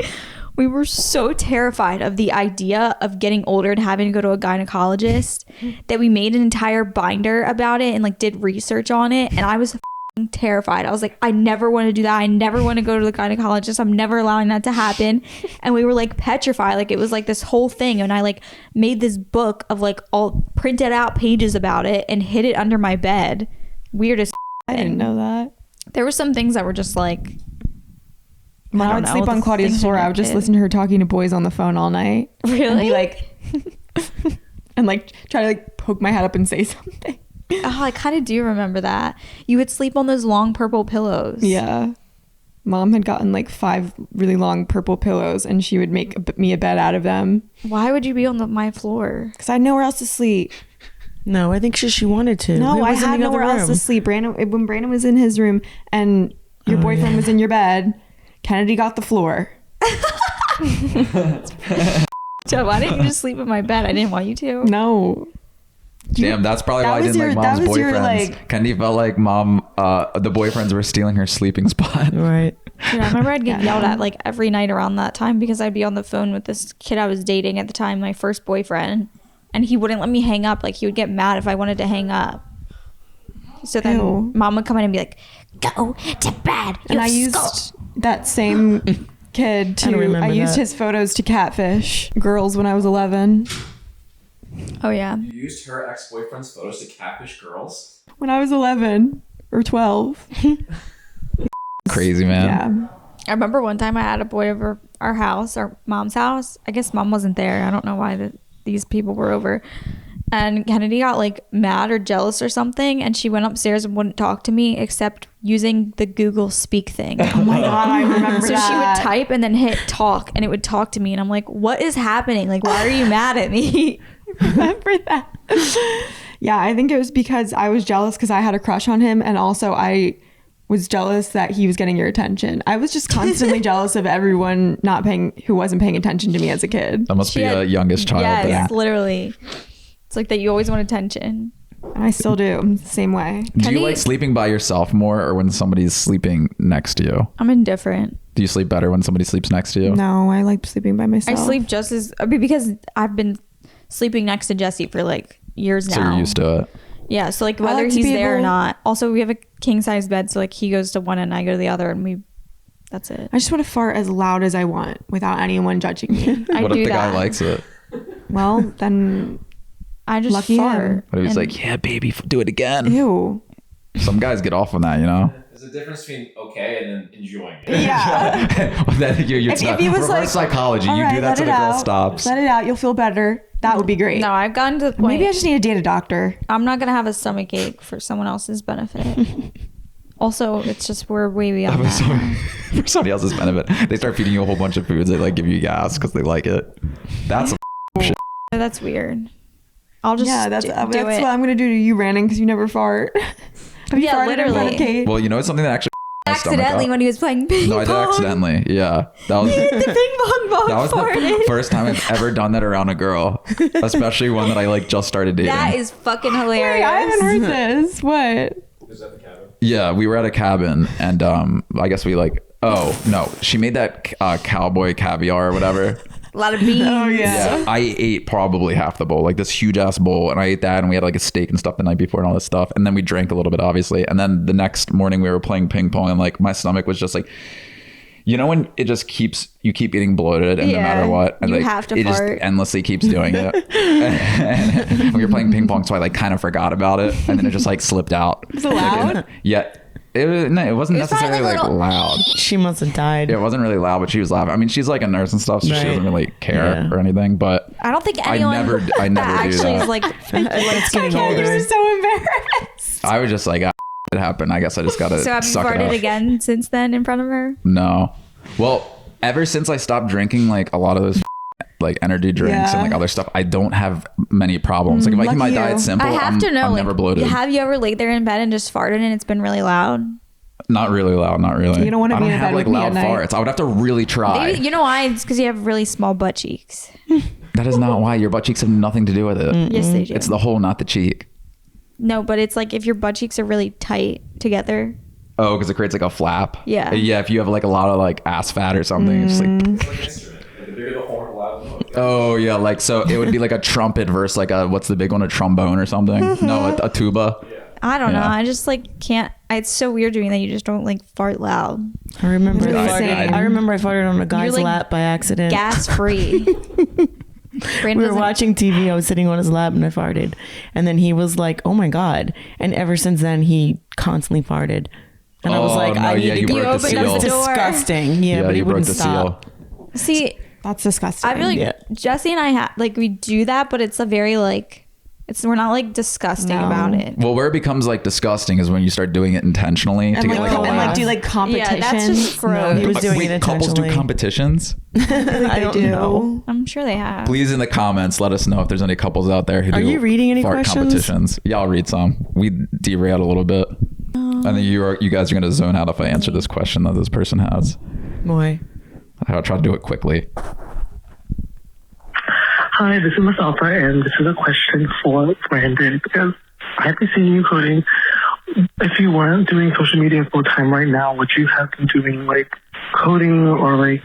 We were so terrified of the idea of getting older and having to go to a gynecologist that we made an entire binder about it and like did research on it. And I was f***ing terrified. I was like, I never want to do that. I never want to go to the gynecologist. I'm never allowing that to happen. And we were like petrified. Like it was like this whole thing. And I like made this book of like all printed out pages about it and hid it under my bed. Weird as I didn't know that. There were some things that were just like, When I don't would know, sleep the on Claudia's things floor, you're I would just kid. listen to her talking to boys on the phone all night. And Really? be like, and like try to like poke my head up and say something. oh, I kind of do remember that. You would sleep on those long purple pillows. Yeah. Mom had gotten like 5 really long purple pillows, and she would make me a bed out of them Why would you be on my floor? because I had nowhere else to sleep. No, I think she wanted to. No, Who I was in had the other nowhere else to room? sleep. When Brandon was in his room and your boyfriend was in your bed, Kennedy got the floor. Joe, why didn't you just sleep in my bed? I didn't want you to. No. Damn, that's probably That why I was didn't your- like mom's that was your, boyfriends. like- Kenny felt like the boyfriends were stealing her sleeping spot. Right. Dude, I remember I'd get yelled at like every night around that time because I'd be on the phone with this kid I was dating at the time, my first boyfriend, and he wouldn't let me hang up. Like he would get mad if I wanted to hang up. So then Ew. mom would come in and be like, "Go to bed." And I used that same kid I don't to. remember I used that. his photos to catfish girls when I was 11. Oh yeah. You used her ex-boyfriend's photos to catfish girls? When I was 11 or 12. Crazy, man. Yeah. I remember one time I had a boy over our house, our mom's house. I guess mom wasn't there. I don't know why these people were over. And Kennedy got like mad or jealous or something, and she went upstairs and wouldn't talk to me except using the Google Speak thing. Oh my God, I remember So that. she would type and then hit talk, and it would talk to me, and I'm like, what is happening? Like, why are you mad at me? Remember that? Yeah, I think it was because I was jealous because I had a crush on him, and also I was jealous that he was getting your attention. I was just constantly jealous of everyone who wasn't paying attention to me as a kid. That must She be had- a youngest child Yes, thing. literally. It's like that you always want attention. And I still do. I'm the same way. Do Kenny- you like sleeping by yourself more or when somebody's sleeping next to you? I'm indifferent. Do you sleep better when somebody sleeps next to you? No, I like sleeping by I myself. sleep just as because I've been sleeping next to Jesse for like years now. So you're used to it. Yeah, so like I whether like to he's be there or able- not. Also, we have a king size bed, so like he goes to one and I go to the other, and that's it. I just want to fart as loud as I want without anyone judging me. I What do if the that. guy likes it? Well, then I just Lucky fart. him. But he was and- like, yeah, baby, do it again. ew. Some guys get off on that, you know? There's a difference between okay and then enjoying it. Yeah. Well, then you're If he was reverse like, psychology. "All You right, do that let till it the girl out. stops. Let it out. You'll feel better. That would be great. No, I've gotten to the point. Maybe I just need to date a doctor. I'm not gonna have a stomach ache for someone else's benefit. Also, it's just we're way beyond that. For somebody else's benefit. They start feeding you a whole bunch of foods. They like give you gas because they like it. That's some shit. That's weird. I'll just That's do what it. I'm gonna do to you, Brandon, because you never fart. Have you Yeah, farted in front literally. of Kate? Well, you know, it's something that actually my stomach Accidentally up. when he was playing ping No, I did pong. accidentally. Yeah, that was The ping pong ball that was the farted. first time I've ever done that around a girl, especially one that I like just started dating. That is fucking Wait, hilarious. I haven't heard this. What? Was that the cabin? Yeah, we were at a cabin, and I guess we like. Oh no, she made that cowboy caviar or whatever. A lot of beans. Oh yeah. Yeah, I ate probably half the bowl, like this huge ass bowl, and I ate that, and we had like a steak and stuff the night before and all this stuff, and then we drank a little bit, obviously, and then the next morning we were playing ping pong, and like my stomach was just like, you know, when it just you keep getting bloated, and no Yeah, matter what, and you like have to it just fart. endlessly keeps doing it. And we were playing ping pong, so I like kind of forgot about it, and then it just like slipped out. Was it loud? Yeah. It wasn't It's probably necessarily like like a little- loud. She must have died. It wasn't really loud, but she was laughing. I mean, she's like a nurse and stuff, so she Right. doesn't really care Yeah. or anything. But I don't think I anyone never do that actually that. is like It's getting You older. were so embarrassed. I was just like, it happened. I guess I just gotta So have you suck it farted up. again since then in front of her? No. Well, ever since I stopped drinking like a lot of those like energy drinks and Yeah. like other stuff, I don't have many problems. Like if I keep my lucky diet you. simple, I have I'm, to know. I'm like, never bloated. have you ever laid there in bed and just farted and it's been really loud? Not really loud. Not really. You don't wanna I be don't in have bed like with me loud at night. farts. I would have to really try. Maybe, you know why? It's because you have really small butt cheeks. That is not why. Your butt cheeks have nothing to do with it. Yes, they do. It's the hole, not the cheek. No, but it's like if your butt cheeks are really tight together. Oh, because it creates like a flap. Yeah. Yeah. If you have like a lot of like ass fat or something, it's just like. It's like an instrument. Like the bigger the horn, the louder the noise. Oh yeah, like so it would be like a trumpet versus like a what's the big one, a trombone or something? No, a tuba. I don't know. Yeah. I just like can't. It's so weird to me that you just don't like fart loud. I remember. Really I insane. remember I farted on a guy's like lap by accident. Gas free. We were watching TV. I was sitting on his lap and I farted, and then he was like, "Oh my god!" And ever since then, he constantly farted. And I was Oh, like, no, "I yeah, need you to broke go." the It seal. was disgusting. Yeah, but he you broke wouldn't the stop. seal. See, That's disgusting. I feel like Yeah. Jesse and I have like we do that, but it's a very like we're not like disgusting No. about it. Well, where it becomes like disgusting is when you start doing it intentionally to and get like, like a and like laugh. do like competitions. Yeah, that's just gross. He was doing Wait, it couples do intentionally. competitions? I don't know. I'm sure they have. Please in the comments let us know if there's any couples out there who Are do you reading any fart questions? competitions. Yeah, I'll read some. We derailed a little bit. I think you guys are gonna zone out if I answer this question that this person has. Boy. I'll try to do it quickly. Hi, this is Miss Alpha, and this is a question for Brandon because I've been seeing you coding. If you weren't doing social media full time right now, would you have been doing like coding or like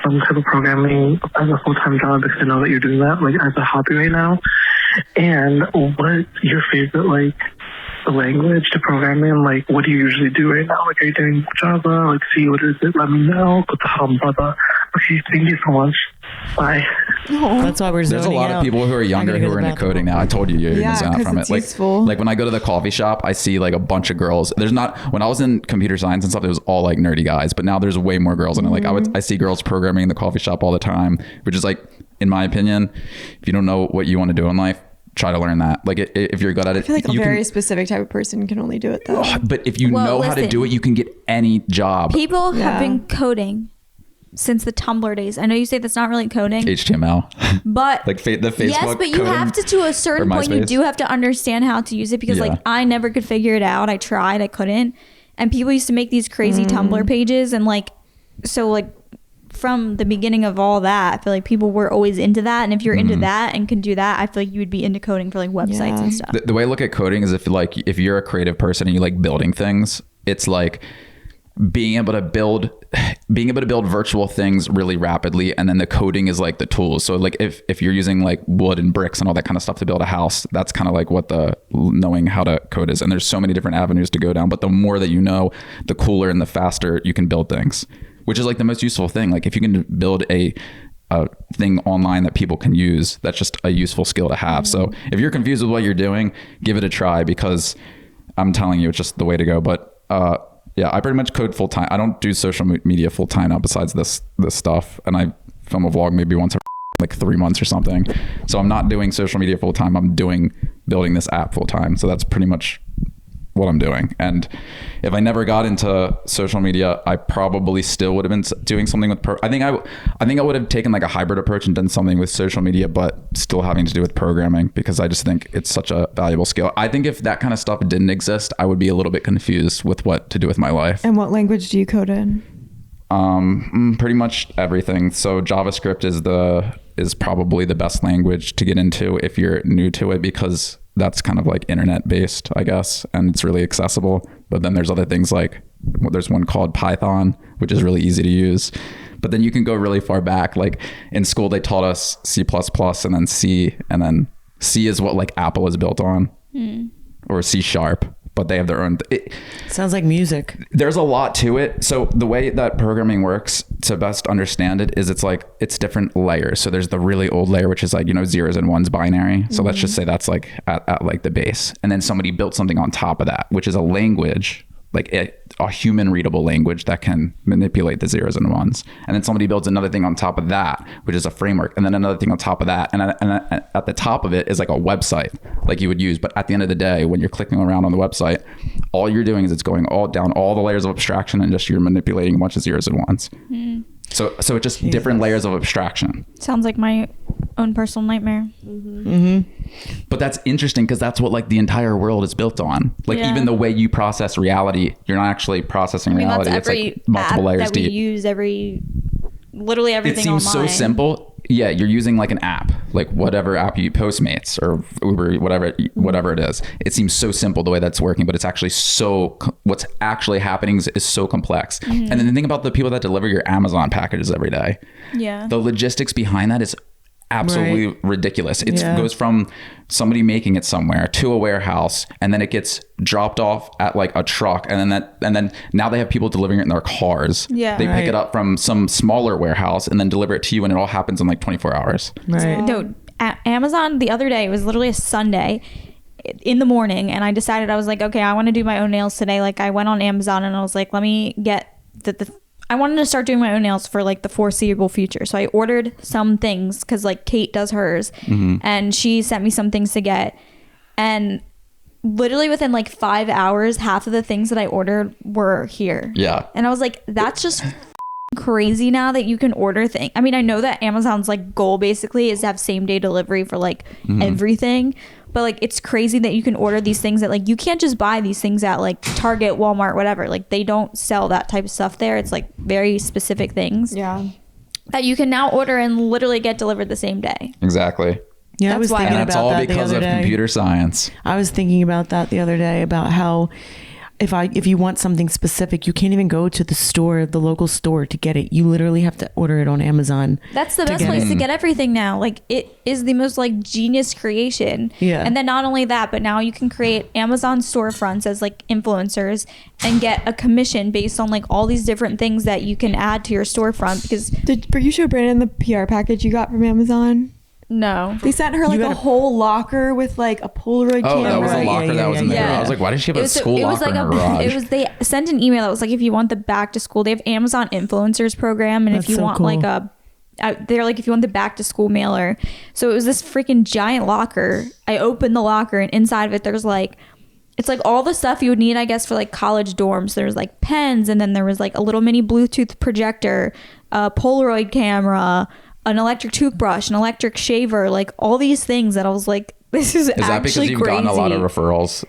some type of programming as a full time job? Because I know that you're doing that like as a hobby right now. And what's your favorite like language to program in? Like, what do you usually do right now? Like, are you doing Java? Like, C, what is it? Let me know. Brother. Okay, thank you so much. Bye. That's why we're There's a zoning lot out. of people who are I younger gotta go who to are the into bathroom. coding now. I told you you're Yeah, gonna zone out 'cause from it's it. Like, useful. like when I go to the coffee shop, I see like a bunch of girls. There's not when I was in computer science and stuff. It was all like nerdy guys, but now there's way more girls. And like I see girls programming in the coffee shop all the time, which is like, in my opinion, if you don't know what you want to do in life, try to learn that. Like if you're good at it, I feel like a you very can. specific type of person can only do it though. But if you Well, know how to listen. do it, you can get any job. People Yeah. have been coding since the Tumblr days. I know you say that's not really coding, HTML, but like the Facebook. yes, but you coding have to a certain or point. You MySpace. do have to understand how to use it because Yeah. like I never could figure it out. I tried, I couldn't. And people used to make these crazy Tumblr pages and like so like from the beginning of all that, I feel like people were always into that. And if you're into that and can do that, I feel like you would be into coding for like websites Yeah. and stuff. The way I look at coding is if you're a creative person and you like building things, it's like being able to build virtual things really rapidly, and then the coding is like the tools. So like if you're using like wood and bricks and all that kind of stuff to build a house, that's kind of like what the knowing how to code is. And there's so many different avenues to go down, but the more that you know, the cooler and the faster you can build things, which is like the most useful thing. Like if you can build a thing online that people can use, that's just a useful skill to have. So if you're confused with what you're doing, give it a try, because I'm telling you, it's just the way to go. But yeah, I pretty much code full time. I don't do social media full time now besides this stuff. And I film a vlog maybe once every like 3 months or something. So I'm not doing social media full time. I'm building this app full time. So that's pretty much what I'm doing. And if I never got into social media, I probably still would have been doing something with I think I would have taken like a hybrid approach and done something with social media, but still having to do with programming, because I just think it's such a valuable skill. I think if that kind of stuff didn't exist, I would be a little bit confused with what to do with my life. And what language do you code in? Pretty much everything. So JavaScript is probably the best language to get into if you're new to it, because that's kind of like internet based, I guess, and it's really accessible. But then there's other things like, well, there's one called Python, which is really easy to use. But then you can go really far back. Like in school, they taught us C++ and then C, and then C is what like Apple is built on, or C#. But they have their own. Sounds like music. There's a lot to it. So the way that programming works, to best understand it, is it's different layers. So there's the really old layer, which is like, zeros and ones binary. So let's just say that's like at like the base. And then somebody built something on top of that, which is a language, like a human readable language that can manipulate the zeros and ones. And then somebody builds another thing on top of that, which is a framework. And then another thing on top of that. And at the top of it is like a website like you would use. But at the end of the day, when you're clicking around on the website, all you're doing is it's going all down all the layers of abstraction, and just you're manipulating a bunch of zeros and ones. So it's just different layers of abstraction. Sounds like my own personal nightmare. But that's interesting, because that's what like the entire world is built on. Like even the way you process reality, you're not actually processing reality. That's every it's like multiple app layers that deep. We use literally everything. It seems online. so simple. Yeah, you're using like an app, like whatever app you Postmates or Uber, whatever it is. It seems so simple the way that's working, but it's actually what's actually happening is so complex. And then think about the people that deliver your Amazon packages every day. Yeah. The logistics behind that is absolutely ridiculous. It goes from somebody making it somewhere to a warehouse, and then it gets dropped off at like a truck, and then now they have people delivering it in their cars. Yeah. They pick it up from some smaller warehouse and then deliver it to you, and it all happens in like 24 hours. Right. No, Amazon the other day, it was literally a Sunday in the morning, and I decided, I was like, okay, I want to do my own nails today. Like I went on Amazon and I was like, let me get I wanted to start doing my own nails for like the foreseeable future. So I ordered some things, because like Kate does hers, and she sent me some things to get. And literally within like 5 hours, half of the things that I ordered were here. Yeah. And I was like, that's just crazy now that you can order things. I mean, I know that Amazon's like goal basically is to have same day delivery for like everything. But like, it's crazy that you can order these things that like, you can't just buy these things at like Target, Walmart, whatever. Like they don't sell that type of stuff there. It's like very specific things that you can now order and literally get delivered the same day. Exactly. Yeah, I was thinking And that's about all that because the of other day. computer science. I was thinking about that the other day, about how if you want something specific, you can't even go to the local store to get it. You literally have to order it on Amazon. That's the best place to get everything now. Like it is the most like genius creation. Yeah. And then not only that, but now you can create Amazon storefronts as like influencers and get a commission based on like all these different things that you can add to your storefront. Because Were you show Brandon the PR package you got from Amazon? no, They sent her like a whole locker with like a Polaroid Oh, camera. that was a locker that was in there. yeah. I was like, why did she have a school locker in her garage? They sent an email that was like, if you want the back to school, they have Amazon influencers program, and That's if you so want cool. like they're like, if you want the back to school mailer. So it was this freaking giant locker. I opened the locker, and inside of it there's like, it's like all the stuff you would need, I guess, for like college dorms. There's like pens, and then there was like a little mini Bluetooth projector, a Polaroid camera, an electric toothbrush, an electric shaver, like all these things that I was like, this is Is that because actually you've crazy. gotten a lot of referrals?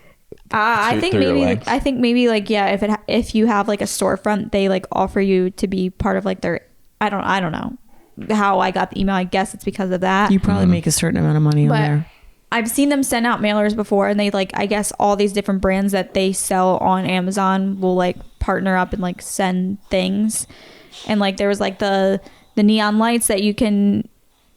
I think through your maybe links? I think maybe like, yeah, if you have like a storefront, they like offer you to be part of like their, I don't know how I got the email. I guess it's because of that. You probably make a certain amount of money on But there. I've seen them send out mailers before, and they like, I guess all these different brands that they sell on Amazon will like partner up and like send things. And like there was like the neon lights that you can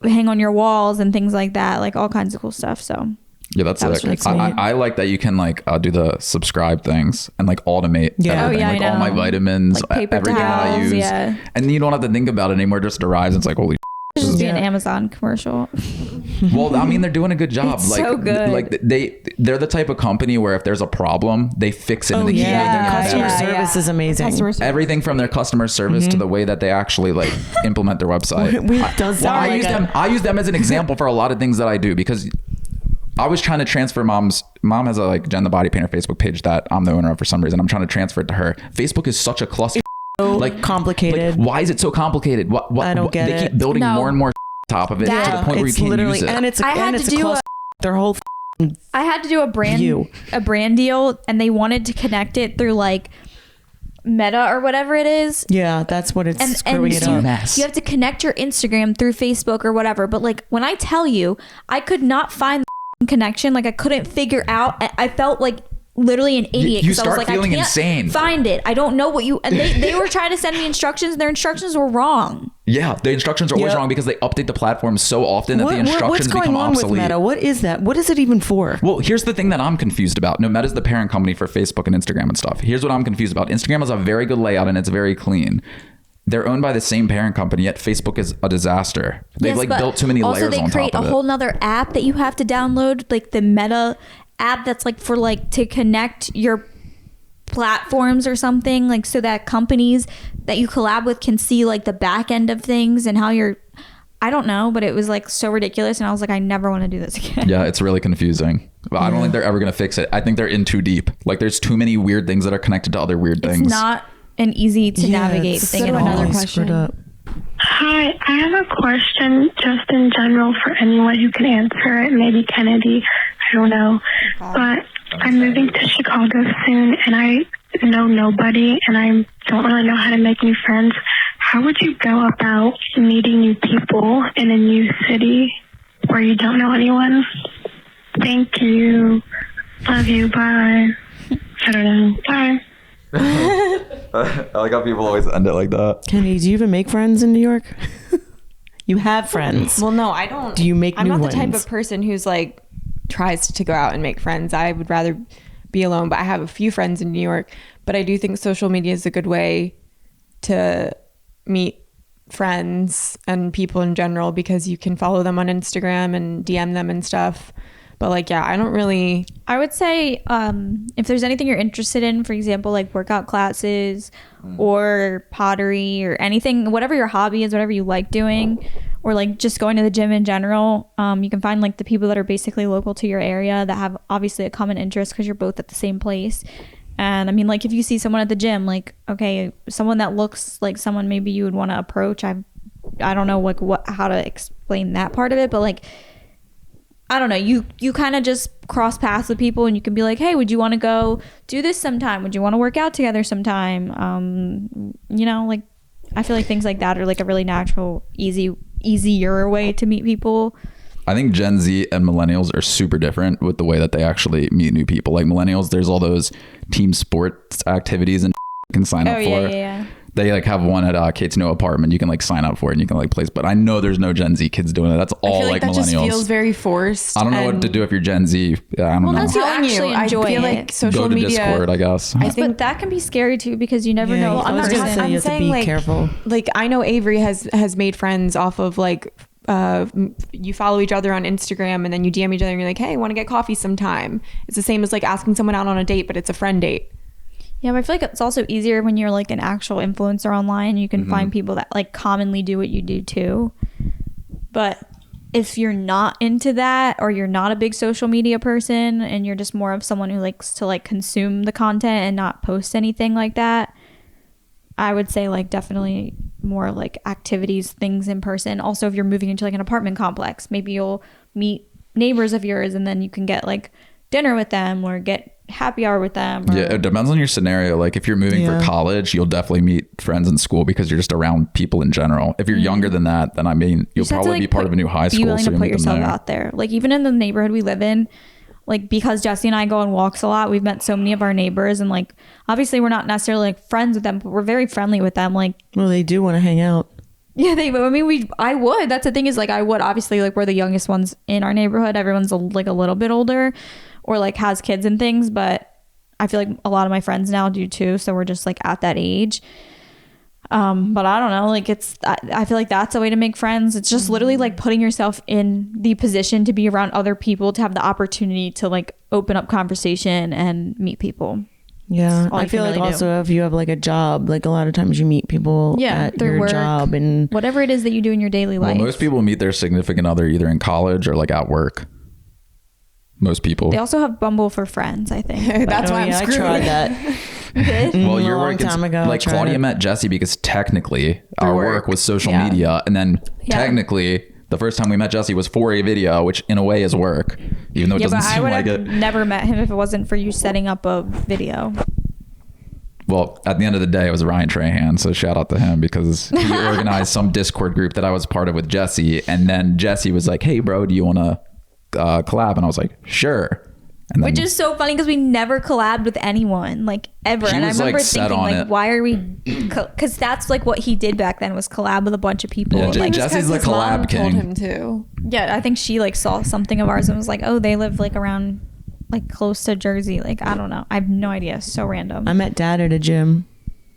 hang on your walls and things like that, like all kinds of cool stuff. So Yeah, that's That was sick. really sweet. I like that you can like do the subscribe things and like automate Yeah. everything. Oh, yeah, like I all my know. vitamins, Like paper everything that I towels, use. yeah. And you don't have to think about it anymore. It just arrives. It's like, holy this is be an Yeah. Amazon commercial. Well, I mean, they're doing a good job. It's like, so good. Like they're the type of company where if there's a problem, they fix it. Oh and they keep yeah, making their it customer better. service is amazing. Customer service. Everything from their customer service to the way that they actually like implement their website. I use them as an example for a lot of things that I do, because I was trying to transfer mom has a like Jen the Body Painter Facebook page that I'm the owner of for some reason. I'm trying to transfer it to her. Facebook is such a cluster. so like complicated. Like, why is it so complicated? What I don't get they it. keep building No. more and more top of it to the point where you can't use it. And it's I had it's to a do cluster. Their whole I had to do a brand deal, and they wanted to connect it through like Meta or whatever it is. yeah, that's what it's screwing it you, up. Mess. you have to connect your Instagram through Facebook or whatever. But like when I tell you, I could not find the connection. Like I couldn't figure out. I felt like literally an idiot. You 'cause I was start like, feeling I can't insane. find it. I don't know what you. And they were trying to send me instructions. And their instructions were wrong. Yeah, the instructions are always Yep. wrong because they update the platform so often that the instructions what's going become on obsolete. with Meta? What is that? What is it even for? Well, here's the thing that I'm confused about. No, Meta's the parent company for Facebook and Instagram and stuff. Here's what I'm confused about. Instagram has a very good layout and it's very clean. They're owned by the same parent company, yet Facebook is a disaster. They've Yes, like but built too many layers on top of it. Also, they create a whole nother app that you have to download, like the Meta app that's like for like to connect your platforms or something, like so that companies that you collab with can see like the back end of things and how you're, I don't know, but it was like so ridiculous. And I was like, I never want to do this again. Yeah, it's really confusing. But I don't think they're ever going to fix it. I think they're in too deep. Like there's too many weird things that are connected to other weird things. It's not an easy to navigate it's thing at so all. another screwed question. up. Hi, I have a question just in general for anyone who can answer it. Maybe Kennedy, I don't know. But I'm moving to Chicago soon and I know nobody and I don't really know how to make new friends. How would you go about meeting new people in a new city where you don't know anyone? Thank you. Love you. Bye. I don't know. Bye. I like how people always end it like that. Kenny, do you even make friends in New York? You have friends. Well, no, I don't. Do you make I'm new not the type ones? of person who's like tries to go out and make friends. I would rather be alone, but I have a few friends in New York. But I do think social media is a good way to meet friends and people in general because you can follow them on Instagram and DM them and stuff. But like, yeah, I don't really. I would say if there's anything you're interested in, for example, like workout classes or pottery or anything, whatever your hobby is, whatever you like doing, or like just going to the gym in general, you can find like the people that are basically local to your area that have obviously a common interest because you're both at the same place. And I mean, like if you see someone at the gym, like, okay, someone that looks like someone maybe you would want to approach. I don't know like how to explain that part of it, but like, I don't know, you kind of just cross paths with people and you can be like, hey, would you want to go do this sometime? Would you want to work out together sometime? You know, like I feel like things like that are like a really natural, easier way to meet people. I think Gen Z and millennials are super different with the way that they actually meet new people. Like millennials, there's all those team sports activities and you can sign up for. Yeah. They like have one at Kate's new apartment. You can like sign up for it and you can like place. But I know there's no Gen Z kids doing it. That's all I feel like that millennials. just feels very forced. I don't know what and to do if you're Gen Z. Yeah, I don't know. unless you telling actually I enjoy feel it. like social Go to media. Discord, I guess. I think But that can be scary too because you never know. I I'm was not gonna talking- say I'm you have to saying, be like, careful. Like I know Avery has made friends off of like you follow each other on Instagram and then you DM each other and you're like, hey, want to get coffee sometime. It's the same as like asking someone out on a date, but it's a friend date. Yeah, but I feel like it's also easier when you're like an actual influencer online. You can find people that like commonly do what you do too. But if you're not into that or you're not a big social media person and you're just more of someone who likes to like consume the content and not post anything like that, I would say like definitely more like activities, things in person. Also, if you're moving into like an apartment complex, maybe you'll meet neighbors of yours and then you can get like dinner with them or get happy hour with them. Or, Yeah, it depends on your scenario. Like if you're moving for college, you'll definitely meet friends in school because you're just around people in general. If you're younger than that, then I mean, you'll just have to, probably be part of a new high Be school. willing So to you put meet them yourself there. out there. Like even in the neighborhood we live in, like because Jesse and I go on walks a lot, we've met so many of our neighbors and like obviously we're not necessarily like friends with them, but we're very friendly with them. Like Well, they do want to hang out. yeah, I would. That's the thing is like I would obviously like we're the youngest ones in our neighborhood. Everyone's like a little bit older or like has kids and things, but I feel like a lot of my friends now do too. So we're just like at that age. But I don't know, like I feel like that's a way to make friends. It's just literally like putting yourself in the position to be around other people, to have the opportunity to like open up conversation and meet people. Yeah, all I you feel can like really also if you have like a job, like a lot of times you meet people at through your work, job and whatever it is that you do in your daily life. Well, most people meet their significant other either in college or like at work. Most people. They also have Bumble for friends, I think. That's why I'm I screwed. tried that. Well, a your long work is time ago, I like tried Claudia it. met Jesse because technically our work was social Yeah. media, and then Yeah. technically the first time we met Jesse was for a video, which in a way is work, even though it Yeah, doesn't but I seem would like have it. never met him if it wasn't for you setting up a video. Well, at the end of the day, it was Ryan Trahan, so shout out to him because he organized some Discord group that I was part of with Jesse, and then Jesse was like, "Hey, bro, do you want to collab?" And I was like, "Sure." And then, Which is so funny because we never collabed with anyone, like ever. She And I was, remember like, set thinking, on like, it. why are we? Because that's like what he did back then, was collab with a bunch of people. Yeah, like, Jesse's the His mom collab told king. him to. yeah, I think she like saw something of ours and was like, oh, they live like around, like close to Jersey. Like I don't know, I have no idea. So random. I met Dad at a gym.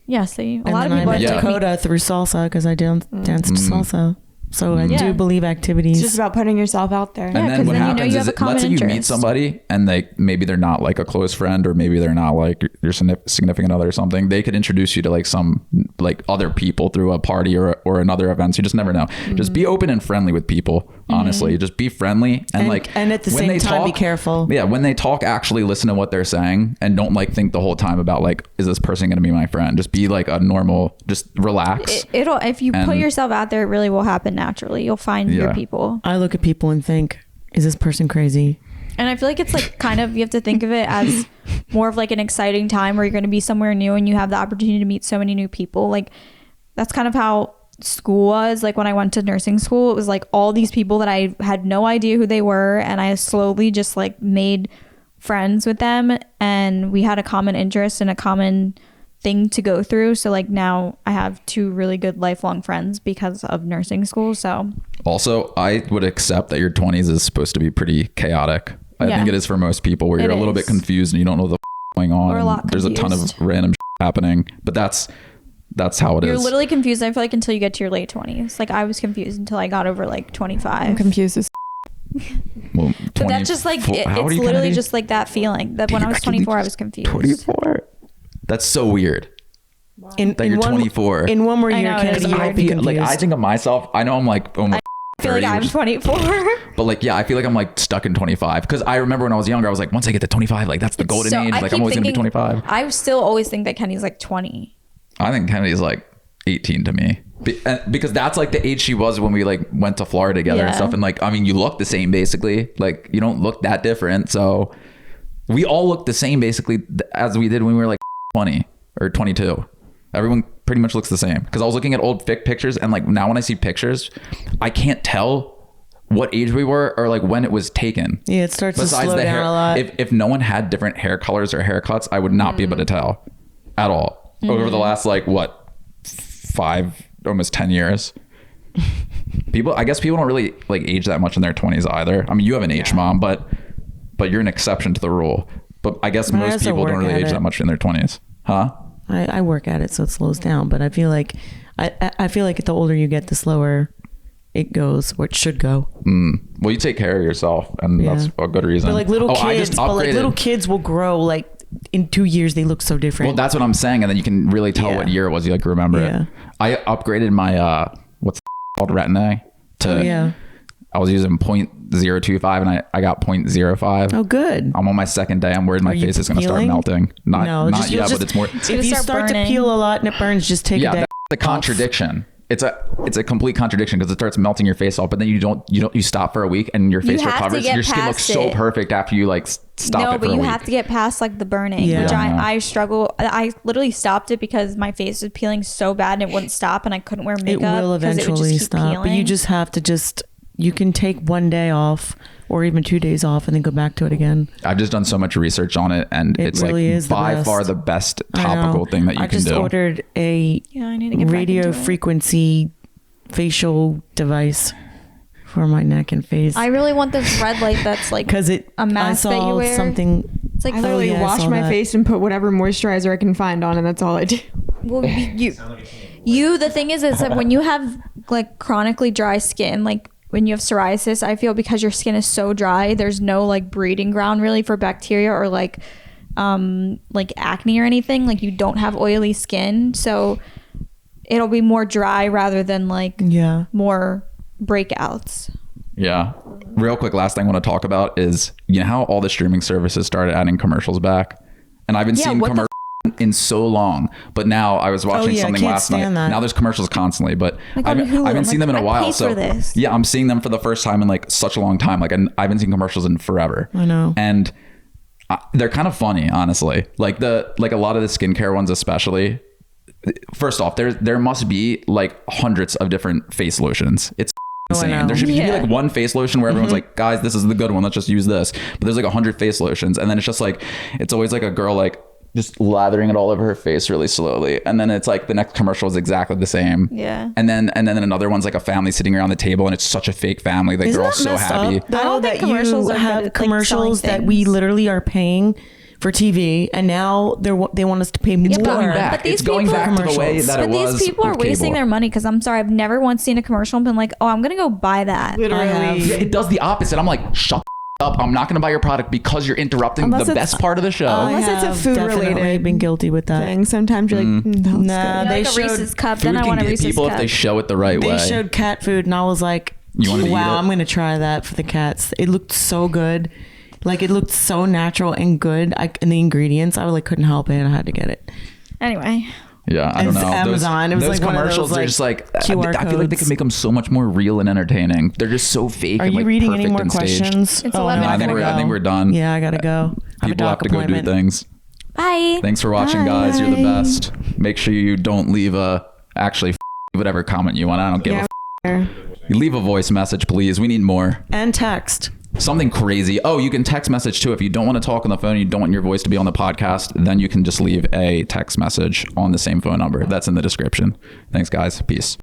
Yeah, see, a And lot of then I people. met Yeah. Dakota through salsa because I danced salsa. So I Yeah. do believe activities. It's just about putting yourself out there. And Yeah, then 'cause what then you know happens you is, have a common let's say you meet interest. somebody and maybe they're not like a close friend, or maybe they're not like your significant other or something. They could introduce you to like some like other people through a party or another event. So you just never know. Just be open and friendly with people. Honestly, just be friendly and like, and at the when same they time, be careful. Yeah, when they talk, actually listen to what they're saying and don't like think the whole time about like, is this person going to be my friend? Just be like a normal, just relax. It'll, if you put And- yourself out there, it really will happen naturally. You'll find your Yeah. people. I look at people and think, is this person crazy? And I feel like it's like kind of, you have to think of it as more of like an exciting time where you're going to be somewhere new and you have the opportunity to meet so many new people. Like that's kind of how school was. Like when I went to nursing school, it was like all these people that I had no idea who they were, and I slowly just like made friends with them, and we had a common interest and a common thing to go through. So like now I have 2 really good lifelong friends because of nursing school. So Also, I would accept that your 20s is supposed to be pretty chaotic. I Yeah. think it is for most people, where It you're a little is. bit confused and you don't know the going on. We're a lot and there's a ton of confused. random happening, but that's how it is. you're literally confused, I feel like, until you get to your late 20s. Like I was confused until I got over like 25. I'm confused as Well, But that's just like, 24 how old are it's you literally gonna be? just like that feeling that when I was 24, I was confused. 24. That's so weird. In That you're one, 24. In one more I year, know, it Kennedy, is you weird. won't be confused. Like I think of myself, I know I'm like almost I feel like 30, I'm which is- 24. but like yeah, I feel like I'm like stuck in 25 because I remember when I was younger, I was like, once I get to 25, like that's the golden So age. I Like keep I'm always gonna be thinking- 25. I still always think that Kenny's like 20. I think Kennedy's like 18 to me. Because that's like the age she was when we like went to Florida together and Yeah. stuff. And like, I mean, you look the same basically. Like you don't look that different. So we all look the same basically as we did when we were like 20 or 22. Everyone pretty much looks the same. Because I was looking at old pictures and like now when I see pictures, I can't tell what age we were or like when it was taken. Yeah, it starts to slow down a lot. If no one had different hair colors or haircuts, I would not be able to tell at all over the last like what 5 almost 10 years. I guess people don't really like age that much in their 20s either. I mean, you haven't aged, Mom, but you're an exception to the rule. But I guess But I most also people don't work really at age it. that much in their 20s, huh? I work at it, so it slows down. But I feel like I feel like the older you get, the slower it goes, or it should go. Well, you take care of yourself, and Yeah. that's a good reason. But like little I just kids, but like upgraded- little kids will grow like in 2 years they look so different. Well, that's what I'm saying, and then you can really tell Yeah. what year it was. You like remember Yeah. it. I upgraded my what's called Retin-A to. Oh, yeah. I was using 0.025 and I got 0.05. Oh, good. I'm on my second day. I'm worried my Are you face is going to start peeling? melting. Not you'll yet, but it's more. gonna If you start start burning. to peel a lot and it burns, just take a Yeah, day. that's the contradiction. It's a complete contradiction because it starts melting your face off, but then you stop for a week and your face have to recovers. get Your skin looks past so it. perfect after you like stop No, it for but a you week. have to get past like the burning, Yeah. which Yeah. I struggle. I literally stopped it because my face was peeling so bad and it wouldn't stop, and I couldn't wear It makeup. will 'cause it would eventually just keep stop, but you peeling. just have to you can take one day off or even 2 days off and then go back to it again. I've just done so much research on it, and It it's really like is the by best. far the best I know. topical thing that you I can just do. ordered a Yeah, I need to get back radio into it. frequency facial device for my neck and face. I really want this red light that's like because a mask I that saw you wear. something. It's like I literally yeah, I wash saw my that. face and put whatever moisturizer I can find on, and that's all I do. well, you The thing is that when you have like chronically dry skin, like when you have psoriasis, I feel because your skin is so dry, there's no like breeding ground really for bacteria or like acne or anything. Like you don't have oily skin, so it'll be more dry rather than like more breakouts. Yeah. Real quick, last thing I want to talk about is, you know how all the streaming services started adding commercials back? And I've been seeing commercials in so long, but now I was watching something last night. Now there's commercials constantly, but like I haven't seen them in a while. So yeah, I'm seeing them for the first time in like such a long time. Like I haven't seen commercials in forever. I know. And they're kind of funny, honestly. Like a lot of the skincare ones, especially. First off, there must be like hundreds of different face lotions. It's insane. There should be like one face lotion where everyone's like, guys, this is the good one, let's just use this. But there's like 100 face lotions, and then it's just like, it's always like a girl like just lathering it all over her face really slowly, and then it's like the next commercial is exactly the same. And then another one's like a family sitting around the table, and it's such a fake family. Like they're all so happy. I don't think commercials have commercials that we literally are paying for TV, and now they want us to pay more. It's going back. It's going back to the way that it was. But these people are wasting their money, because I'm sorry, I've never once seen a commercial and been like, oh, I'm gonna go buy that. Literally, it does the opposite. I'm like, shut up, I'm not going to buy your product because you're interrupting the best part of the show. Unless it's a food related, been guilty with that thing. Sometimes you're like, nah, they like showed a Reese's cup. Food Then I want a can get Reese's people cup. if they show it the right way. They showed cat food, and I was like, you want to eat it? I'm going to try that for the cats. It looked so good. Like it looked so natural and good. And the ingredients, I like couldn't help it. I had to get it. Anyway. Yeah, I don't know. Amazon. It was those like commercials. Those, they're just like QR I feel like they can make them so much more real and entertaining. They're just so fake. Are and, you like, reading any perfect more and staged. questions? It's 11. No, I think we're done. Yeah, I gotta go. People have to go do things. Bye. Thanks for watching, guys. You're the best. Make sure you don't leave whatever comment you want. I don't give a. You leave a voice message, please. We need more. And text. Something crazy. Oh, you can text message too. If you don't want to talk on the phone and you don't want your voice to be on the podcast, then you can just leave a text message on the same phone number. That's in the description. Thanks, guys. Peace.